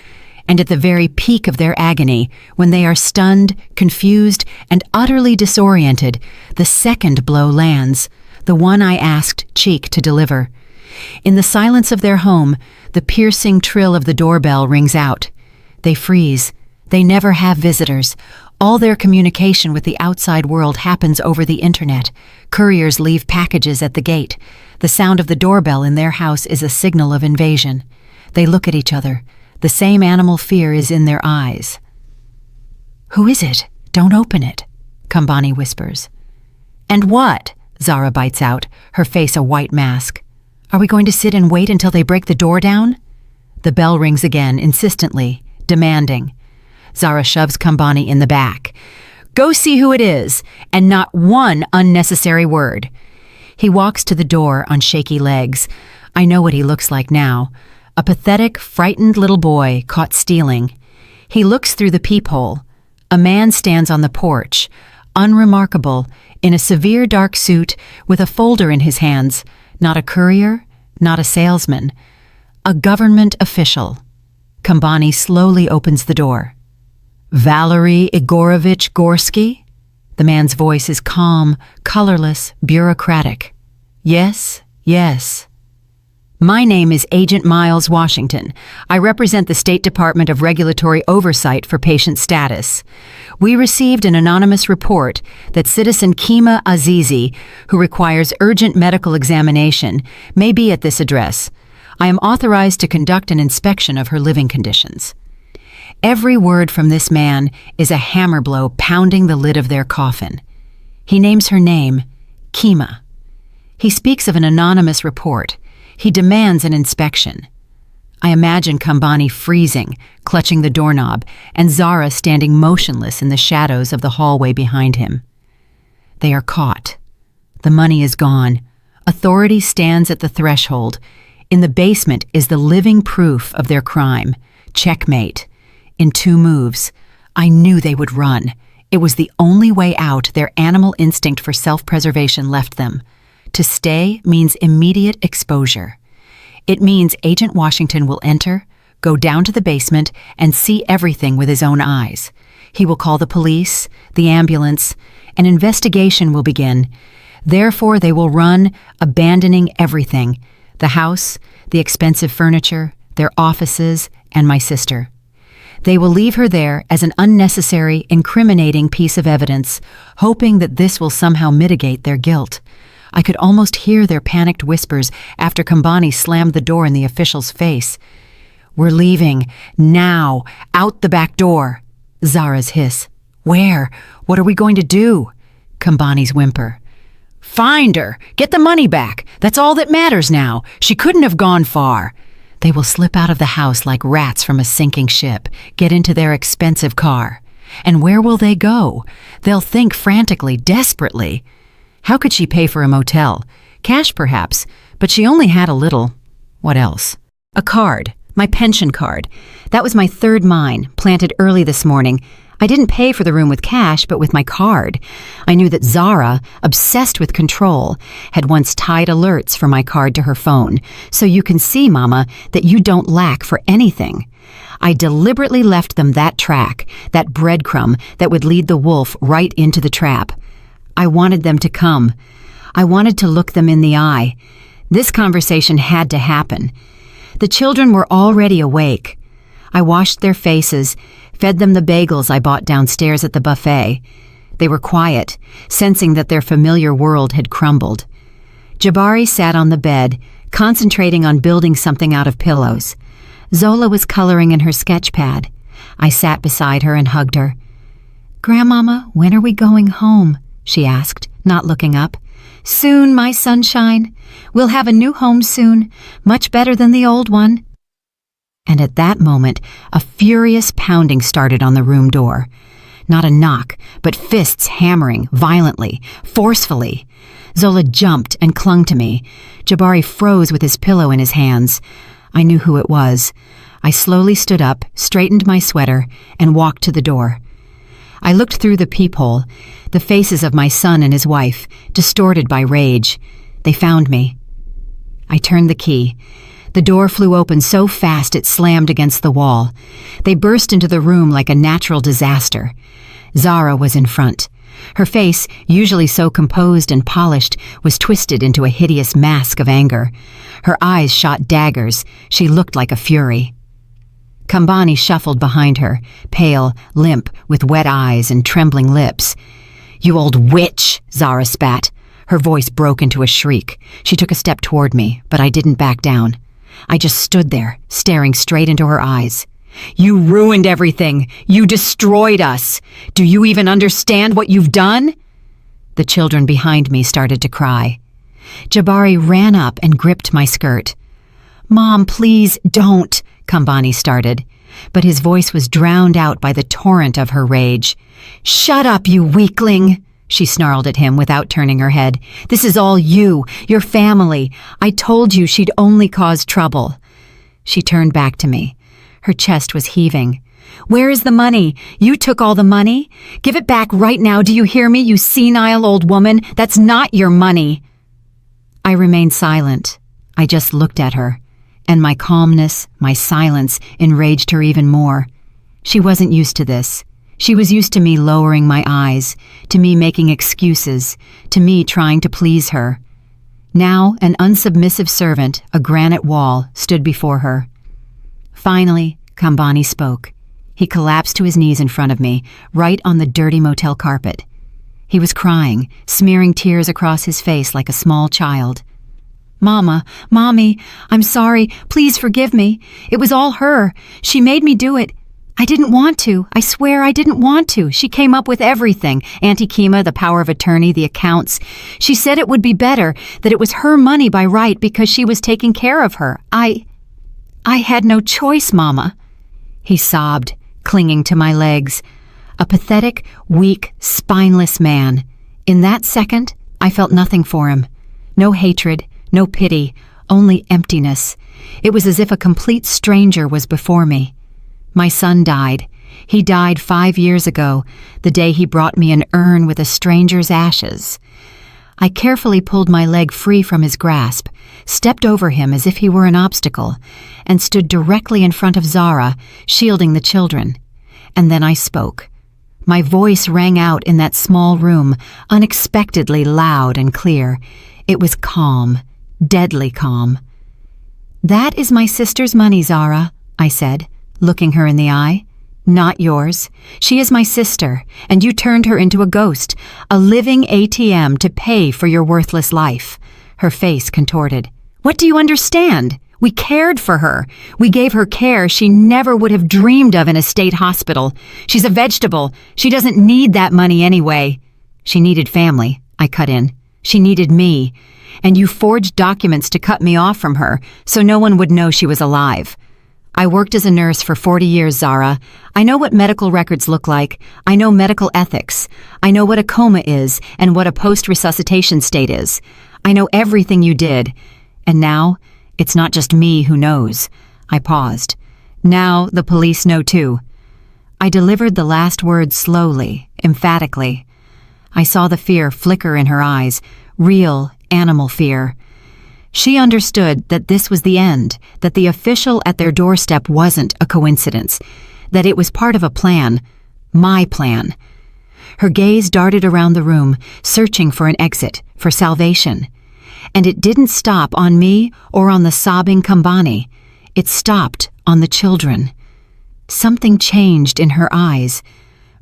And at the very peak of their agony, when they are stunned, confused, and utterly disoriented, the second blow lands, the one I asked Cheek to deliver. In the silence of their home, the piercing trill of the doorbell rings out. They freeze. They never have visitors. All their communication with the outside world happens over the internet. Couriers leave packages at the gate. The sound of the doorbell in their house is a signal of invasion. They look at each other. The same animal fear is in their eyes. "Who is it? Don't open it," Kambani whispers. "And what?" Zara bites out, her face a white mask. "Are we going to sit and wait until they break the door down?" The bell rings again, insistently, demanding. Zara shoves Kambani in the back. "Go see who it is, and not one unnecessary word." He walks to the door on shaky legs. I know what he looks like now. A pathetic, frightened little boy caught stealing. He looks through the peephole. A man stands on the porch, unremarkable, in a severe dark suit with a folder in his hands. Not a courier, not a salesman. A government official. Kambani slowly opens the door. "Valery Igorovich Gorsky?" The man's voice is calm, colorless, bureaucratic. "Yes, yes." "My name is Agent Miles Washington. I represent the State Department of Regulatory Oversight for Patient Status. We received an anonymous report that citizen Kima Azizi, who requires urgent medical examination, may be at this address. I am authorized to conduct an inspection of her living conditions." Every word from this man is a hammer blow pounding the lid of their coffin. He names her name, Kima. He speaks of an anonymous report. He demands an inspection. I imagine Kambani freezing, clutching the doorknob, and Zara standing motionless in the shadows of the hallway behind him. They are caught. The money is gone. Authority stands at the threshold. In the basement is the living proof of their crime. Checkmate. In 2 moves. I knew they would run. It was the only way out their animal instinct for self-preservation left them. To stay means immediate exposure. It means Agent Washington will enter, go down to the basement, and see everything with his own eyes. He will call the police, the ambulance. An investigation will begin. Therefore, they will run, abandoning everything. The house, the expensive furniture, their offices, and my sister. They will leave her there as an unnecessary, incriminating piece of evidence, hoping that this will somehow mitigate their guilt. I could almost hear their panicked whispers after Kambani slammed the door in the official's face. "We're leaving. Now. Out the back door." Zara's hiss. "Where? What are we going to do?" Kambani's whimper. "Find her. Get the money back. That's all that matters now. She couldn't have gone far." They will slip out of the house like rats from a sinking ship, get into their expensive car. And where will they go? They'll think frantically, desperately. How could she pay for a motel? Cash, perhaps, but she only had a little. What else? A card. My pension card. That was my third mine, planted early this morning. I didn't pay for the room with cash, but with my card. I knew that Zara, obsessed with control, had once tied alerts for my card to her phone. So you can see, Mama, that you don't lack for anything. I deliberately left them that track, that breadcrumb that would lead the wolf right into the trap. I wanted them to come. I wanted to look them in the eye. This conversation had to happen. The children were already awake. I washed their faces, fed them the bagels I bought downstairs at the buffet. They were quiet, sensing that their familiar world had crumbled. Jabari sat on the bed, concentrating on building something out of pillows. Zola was coloring in her sketch pad. I sat beside her and hugged her. "Grandmama, when are we going home?" she asked, not looking up. "Soon, my sunshine. We'll have a new home soon, much better than the old one." And at that moment, a furious pounding started on the room door. Not a knock, but fists hammering, violently, forcefully. Zola jumped and clung to me. Jabari froze with his pillow in his hands. I knew who it was. I slowly stood up, straightened my sweater, and walked to the door. I looked through the peephole, the faces of my son and his wife, distorted by rage. They found me. I turned the key. The door flew open so fast it slammed against the wall. They burst into the room like a natural disaster. Zara was in front. Her face, usually so composed and polished, was twisted into a hideous mask of anger. Her eyes shot daggers. She looked like a fury. Kambani shuffled behind her, pale, limp, with wet eyes and trembling lips. "You old witch!" Zara spat. Her voice broke into a shriek. She took a step toward me, but I didn't back down. I just stood there, staring straight into her eyes. "You ruined everything. You destroyed us. Do you even understand what you've done?" The children behind me started to cry. Jabari ran up and gripped my skirt. "Mom, please don't," Kambani started, but his voice was drowned out by the torrent of her rage. "Shut up, you weakling!" she snarled at him without turning her head. "This is all you, your family. I told you she'd only cause trouble." She turned back to me. Her chest was heaving. "Where is the money? You took all the money? Give it back right now, do you hear me, you senile old woman? That's not your money." I remained silent. I just looked at her, and my calmness, my silence, enraged her even more. She wasn't used to this. She was used to me lowering my eyes, to me making excuses, to me trying to please her. Now, an unsubmissive servant, a granite wall, stood before her. Finally, Kambani spoke. He collapsed to his knees in front of me, right on the dirty motel carpet. He was crying, smearing tears across his face like a small child. "Mama, Mommy, I'm sorry. Please forgive me. It was all her. She made me do it. I didn't want to. I swear I didn't want to. She came up with everything. Auntie Kima, the power of attorney, the accounts. She said it would be better, that it was her money by right because she was taking care of her. I had no choice, Mama." He sobbed, clinging to my legs. A pathetic, weak, spineless man. In that second, I felt nothing for him. No hatred, no pity, only emptiness. It was as if a complete stranger was before me. My son died. He died 5 years ago, the day he brought me an urn with a stranger's ashes. I carefully pulled my leg free from his grasp, stepped over him as if he were an obstacle, and stood directly in front of Zara, shielding the children. And then I spoke. My voice rang out in that small room, unexpectedly loud and clear. It was calm, deadly calm. "That is my sister's money, Zara," I said, looking her in the eye. Not yours. She is my sister, and you turned her into a ghost, a living ATM to pay for your worthless life. Her face contorted. What do you understand? We cared for her. We gave her care she never would have dreamed of in a state hospital. She's a vegetable. She doesn't need that money anyway. She needed family, I cut in. She needed me. And you forged documents to cut me off from her, so no one would know she was alive. I worked as a nurse for 40 years, Zara. I know what medical records look like. I know medical ethics. I know what a coma is and what a post-resuscitation state is. I know everything you did. And now, it's not just me who knows. I paused. Now the police know too. I delivered the last words slowly, emphatically. I saw the fear flicker in her eyes, real animal fear. She understood that this was the end, that the official at their doorstep wasn't a coincidence, that it was part of a plan, my plan. Her gaze darted around the room, searching for an exit, for salvation. And it didn't stop on me or on the sobbing Kambani. It stopped on the children. Something changed in her eyes.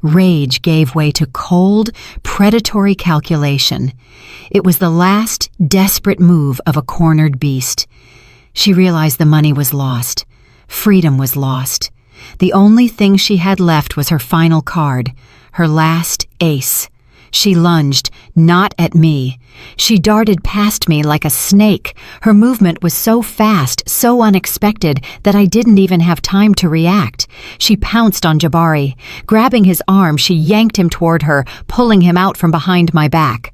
Rage gave way to cold, predatory calculation. It was the last desperate move of a cornered beast. She realized the money was lost. Freedom was lost. The only thing she had left was her final card, her last ace. She lunged, not at me. She darted past me like a snake. Her movement was so fast, so unexpected, that I didn't even have time to react. She pounced on Jabari. Grabbing his arm, she yanked him toward her, pulling him out from behind my back.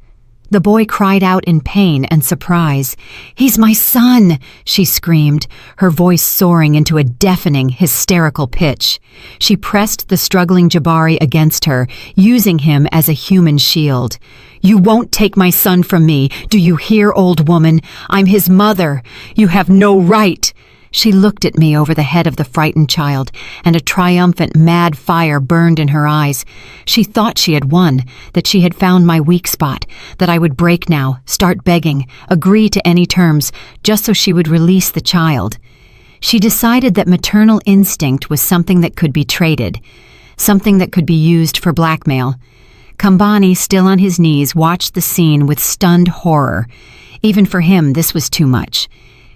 The boy cried out in pain and surprise. "He's my son!" she screamed, her voice soaring into a deafening, hysterical pitch. She pressed the struggling Jabari against her, using him as a human shield. "You won't take my son from me, do you hear, old woman? I'm his mother. You have no right!" She looked at me over the head of the frightened child, and a triumphant, mad fire burned in her eyes. She thought she had won, that she had found my weak spot, that I would break now, start begging, agree to any terms, just so she would release the child. She decided that maternal instinct was something that could be traded, something that could be used for blackmail. Kambani, still on his knees, watched the scene with stunned horror. Even for him, this was too much.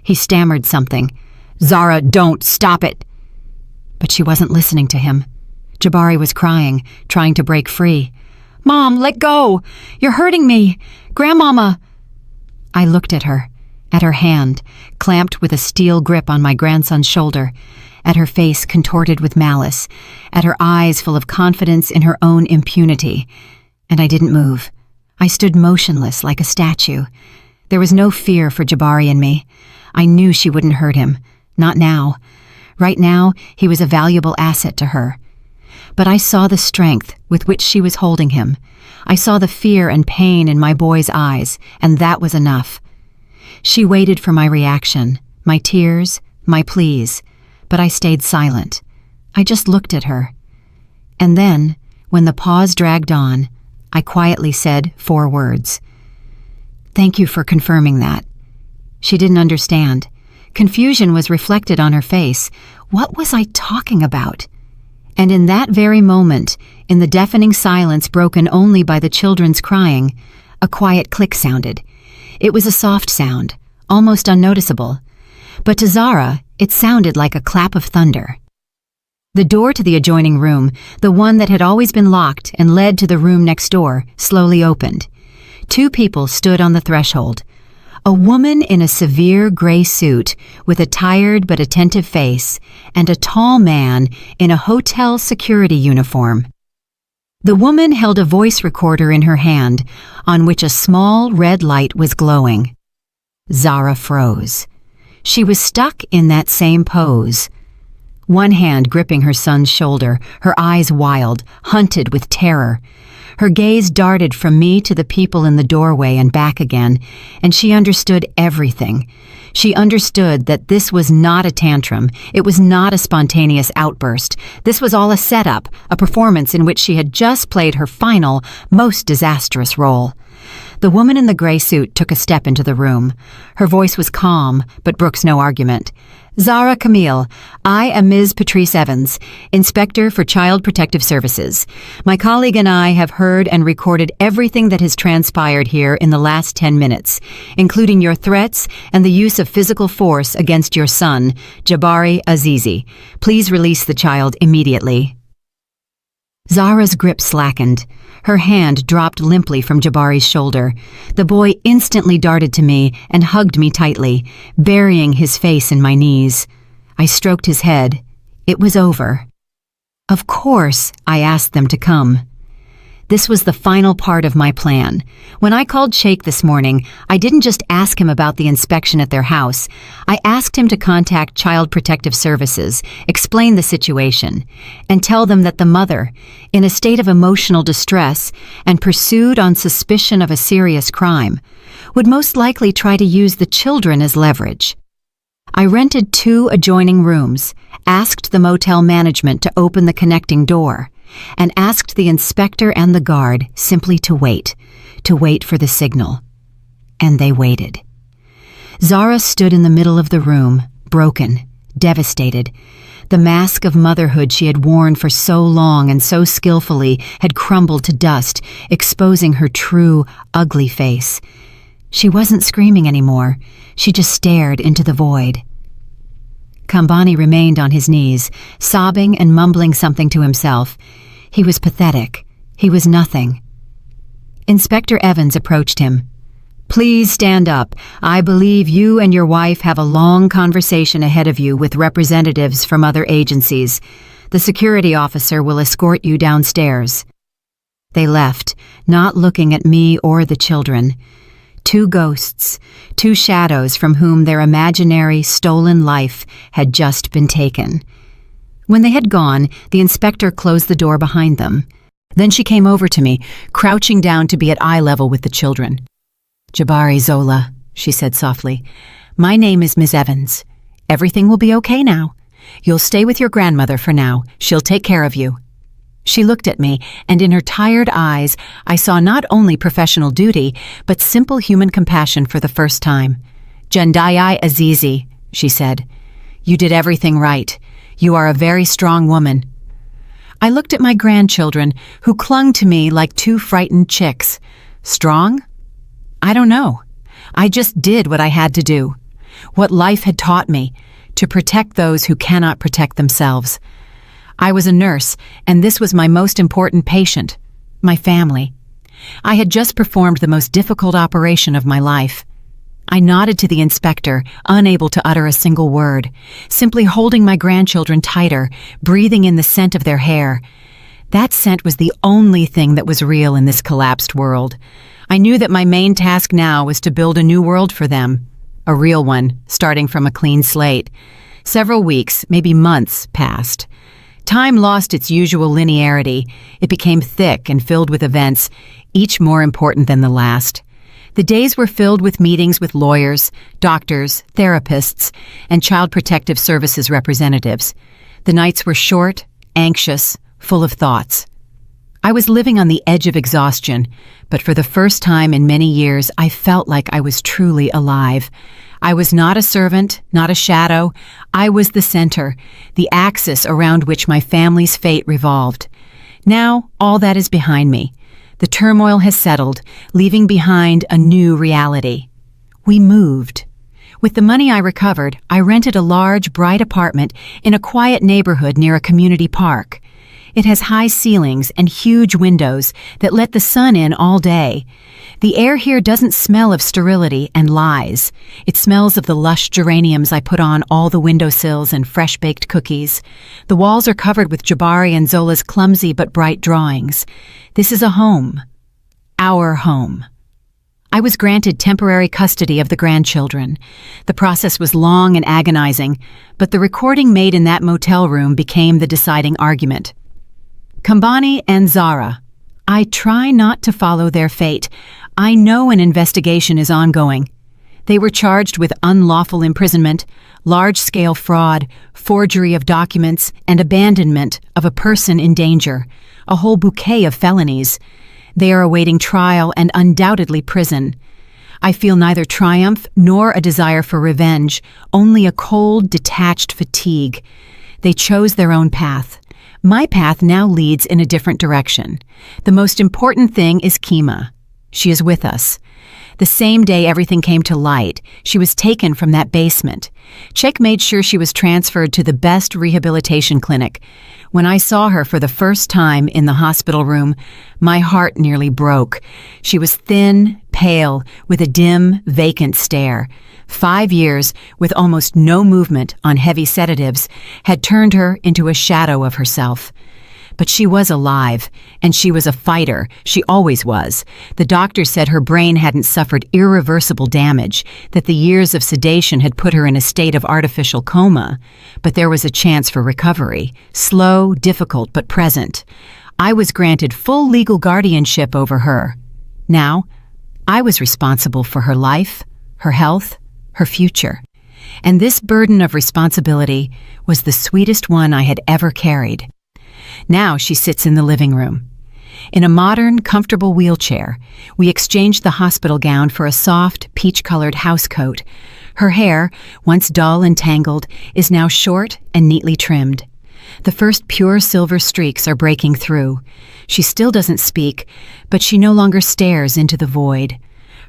He stammered something. "Zara, don't, stop it!" But she wasn't listening to him. Jabari was crying, trying to break free. "Mom, let go! You're hurting me! Grandmama!" I looked at her hand, clamped with a steel grip on my grandson's shoulder, at her face contorted with malice, at her eyes full of confidence in her own impunity. And I didn't move. I stood motionless like a statue. There was no fear for Jabari in me. I knew she wouldn't hurt him. Not now. Right now, he was a valuable asset to her. But I saw the strength with which she was holding him. I saw the fear and pain in my boy's eyes, and that was enough. She waited for my reaction, my tears, my pleas, but I stayed silent. I just looked at her. And then, when the pause dragged on, I quietly said 4 words. "Thank you for confirming that." She didn't understand. Confusion was reflected on her face. What was I talking about? And in that very moment, in the deafening silence broken only by the children's crying, a quiet click sounded. It was a soft sound, almost unnoticeable. But to Zara, it sounded like a clap of thunder. The door to the adjoining room, the one that had always been locked and led to the room next door, slowly opened. 2 people stood on the threshold. A woman in a severe gray suit with a tired but attentive face, and a tall man in a hotel security uniform. The woman held a voice recorder in her hand, on which a small red light was glowing. Zara froze. She was stuck in that same pose. One hand gripping her son's shoulder, her eyes wild, hunted with terror. Her gaze darted from me to the people in the doorway and back again, and she understood everything. She understood that this was not a tantrum, it was not a spontaneous outburst. This was all a setup, a performance in which she had just played her final, most disastrous role. The woman in the gray suit took a step into the room. Her voice was calm, but brooks no argument. Zara Camille, I am Ms. Patrice Evans, Inspector for Child Protective Services. My colleague and I have heard and recorded everything that has transpired here in the last 10 minutes, including your threats and the use of physical force against your son, Jabari Azizi. Please release the child immediately. Zara's grip slackened. Her hand dropped limply from Jabari's shoulder. The boy instantly darted to me and hugged me tightly, burying his face in my knees. I stroked his head. It was over. Of course, I asked them to come. This was the final part of my plan. When I called Sheikh this morning, I didn't just ask him about the inspection at their house. I asked him to contact Child Protective Services, explain the situation, and tell them that the mother, in a state of emotional distress and pursued on suspicion of a serious crime, would most likely try to use the children as leverage. I rented 2 adjoining rooms, asked the motel management to open the connecting door, and asked the inspector and the guard simply to wait for the signal. And they waited. Zara stood in the middle of the room, broken, devastated. The mask of motherhood she had worn for so long and so skillfully had crumbled to dust, exposing her true, ugly face. She wasn't screaming anymore. She just stared into the void. Kambani remained on his knees, sobbing and mumbling something to himself. He was pathetic. He was nothing. Inspector Evans approached him. Please stand up. I believe you and your wife have a long conversation ahead of you with representatives from other agencies. The security officer will escort you downstairs. They left, not looking at me or the children. 2 ghosts, 2 shadows from whom their imaginary, stolen life had just been taken. When they had gone, the inspector closed the door behind them. Then she came over to me, crouching down to be at eye level with the children. Jabari Zola, she said softly, my name is Ms. Evans. Everything will be okay now. You'll stay with your grandmother for now. She'll take care of you. She looked at me, and in her tired eyes, I saw not only professional duty, but simple human compassion for the first time. Jandai Azizi, she said, you did everything right. You are a very strong woman. I looked at my grandchildren, who clung to me like 2 frightened chicks. Strong? I don't know. I just did what I had to do. What life had taught me, to protect those who cannot protect themselves. I was a nurse, and this was my most important patient, my family. I had just performed the most difficult operation of my life. I nodded to the inspector, unable to utter a single word, simply holding my grandchildren tighter, breathing in the scent of their hair. That scent was the only thing that was real in this collapsed world. I knew that my main task now was to build a new world for them, a real one, starting from a clean slate. Several weeks, maybe months, passed. Time lost its usual linearity. It became thick and filled with events, each more important than the last. The days were filled with meetings with lawyers, doctors, therapists, and Child Protective Services representatives. The nights were short, anxious, full of thoughts. I was living on the edge of exhaustion, but for the first time in many years, I felt like I was truly alive. I was not a servant, not a shadow. I was the center, the axis around which my family's fate revolved. Now, all that is behind me. The turmoil has settled, leaving behind a new reality. We moved. With the money I recovered, I rented a large, bright apartment in a quiet neighborhood near a community park. It has high ceilings and huge windows that let the sun in all day. The air here doesn't smell of sterility and lies. It smells of the lush geraniums I put on all the windowsills and fresh-baked cookies. The walls are covered with Jabari and Zola's clumsy but bright drawings. This is a home. Our home. I was granted temporary custody of the grandchildren. The process was long and agonizing, but the recording made in that motel room became the deciding argument. Kambani and Zara. I try not to follow their fate. I know an investigation is ongoing. They were charged with unlawful imprisonment, large-scale fraud, forgery of documents, and abandonment of a person in danger, a whole bouquet of felonies. They are awaiting trial and undoubtedly prison. I feel neither triumph nor a desire for revenge, only a cold, detached fatigue. They chose their own path. My path now leads in a different direction. The most important thing is Kima. She is with us. The same day everything came to light, she was taken from that basement. Chek made sure she was transferred to the best rehabilitation clinic. When I saw her for the first time in the hospital room, my heart nearly broke. She was thin, pale, with a dim, vacant stare. 5 years, with almost no movement on heavy sedatives, had turned her into a shadow of herself. But she was alive, and she was a fighter. She always was. The doctor said her brain hadn't suffered irreversible damage, that the years of sedation had put her in a state of artificial coma. But there was a chance for recovery. Slow, difficult, but present. I was granted full legal guardianship over her. Now, I was responsible for her life, her health, her future. And this burden of responsibility was the sweetest one I had ever carried. Now she sits in the living room. In a modern, comfortable wheelchair, we exchanged the hospital gown for a soft, peach-colored housecoat. Her hair, once dull and tangled, is now short and neatly trimmed. The first pure silver streaks are breaking through. She still doesn't speak, but she no longer stares into the void.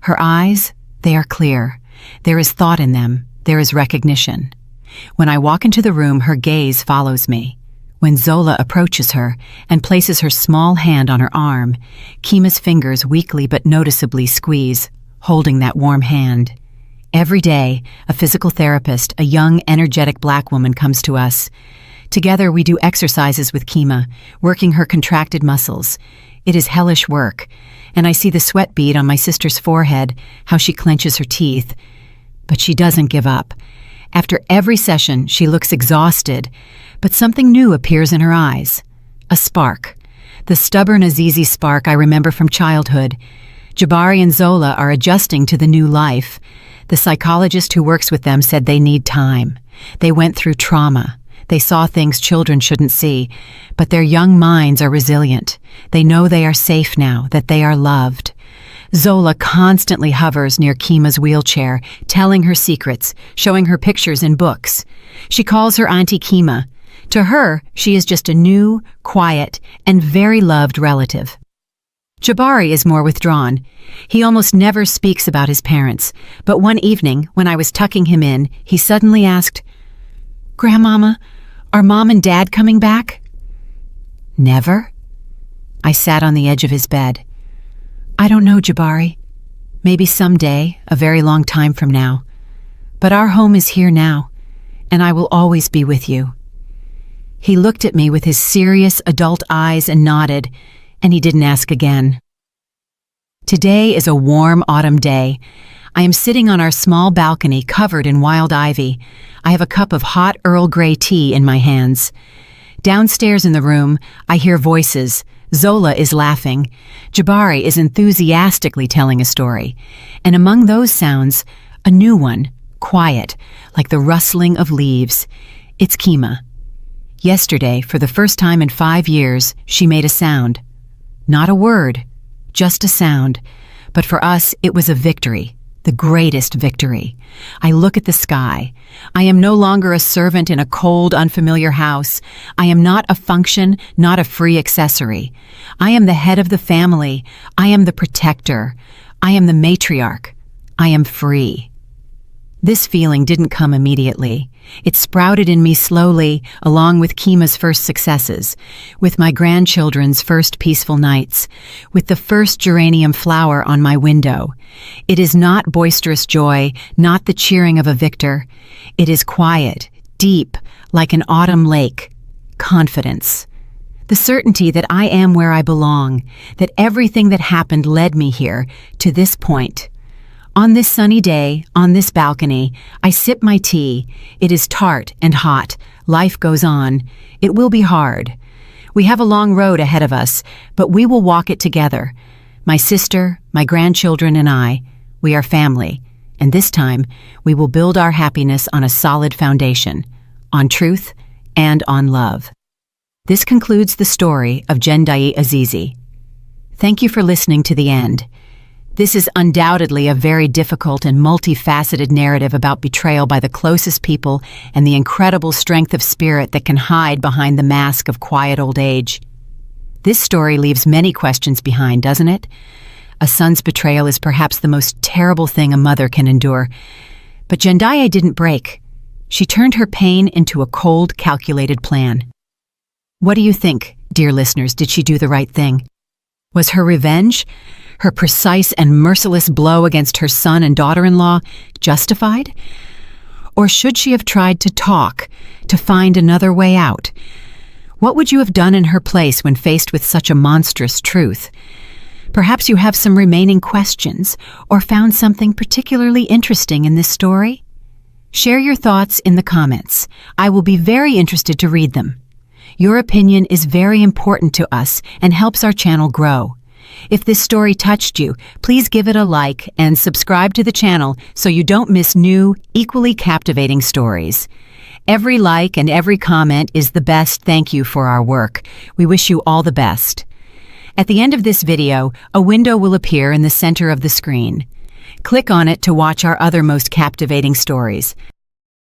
Her eyes, they are clear. There is thought in them. There is recognition. When I walk into the room, her gaze follows me. When Zola approaches her and places her small hand on her arm, Kima's fingers weakly but noticeably squeeze, holding that warm hand. Every day, a physical therapist, a young, energetic black woman, comes to us. Together we do exercises with Kima, working her contracted muscles. It is hellish work, and I see the sweat bead on my sister's forehead, how she clenches her teeth. But she doesn't give up. After every session, she looks exhausted, but something new appears in her eyes. A spark. The stubborn Uneasy spark I remember from childhood. Jabari and Zola are adjusting to the new life. The psychologist who works with them said they need time. They went through trauma. They saw things children shouldn't see, but their young minds are resilient. They know they are safe now, that they are loved. Zola constantly hovers near Kima's wheelchair, telling her secrets, showing her pictures in books. She calls her Auntie Kima. To her, she is just a new, quiet, and very loved relative. Jabari is more withdrawn. He almost never speaks about his parents, but one evening, when I was tucking him in, he suddenly asked, "Grandmama, are Mom and Dad coming back?" "Never?" I sat on the edge of his bed. "I don't know, Jabari. Maybe someday, a very long time from now. But our home is here now, and I will always be with you." He looked at me with his serious adult eyes and nodded, and he didn't ask again. Today is a warm autumn day. I am sitting on our small balcony covered in wild ivy. I have a cup of hot Earl Grey tea in my hands. Downstairs in the room, I hear voices. Zola is laughing. Jabari is enthusiastically telling a story. And among those sounds, a new one, quiet, like the rustling of leaves. It's Kima. Yesterday, for the first time in 5 years, she made a sound. Not a word, just a sound. But for us, it was a victory. The greatest victory. I look at the sky. I am no longer a servant in a cold, unfamiliar house. I am not a function, not a free accessory. I am the head of the family. I am the protector. I am the matriarch. I am free. This feeling didn't come immediately. It sprouted in me slowly, along with Kima's first successes, with my grandchildren's first peaceful nights, with the first geranium flower on my window. It is not boisterous joy, not the cheering of a victor. It is quiet, deep, like an autumn lake. Confidence. The certainty that I am where I belong, that everything that happened led me here, to this point. On this sunny day, on this balcony, I sip my tea. It is tart and hot. Life goes on. It will be hard. We have a long road ahead of us, but we will walk it together. My sister, my grandchildren, and I, we are family. And this time, we will build our happiness on a solid foundation, on truth and on love. This concludes the story of Jendai Azizi. Thank you for listening to the end. This is undoubtedly a very difficult and multifaceted narrative about betrayal by the closest people and the incredible strength of spirit that can hide behind the mask of quiet old age. This story leaves many questions behind, doesn't it? A son's betrayal is perhaps the most terrible thing a mother can endure. But Jendaye didn't break. She turned her pain into a cold, calculated plan. What do you think, dear listeners? Did she do the right thing? Was her revenge, her precise and merciless blow against her son and daughter-in-law, justified? Or should she have tried to talk, to find another way out? What would you have done in her place when faced with such a monstrous truth? Perhaps you have some remaining questions or found something particularly interesting in this story? Share your thoughts in the comments. I will be very interested to read them. Your opinion is very important to us and helps our channel grow. If this story touched you, please give it a like and subscribe to the channel so you don't miss new, equally captivating stories. Every like and every comment is the best thank you for our work. We wish you all the best. At the end of this video, a window will appear in the center of the screen. Click on it to watch our other most captivating stories.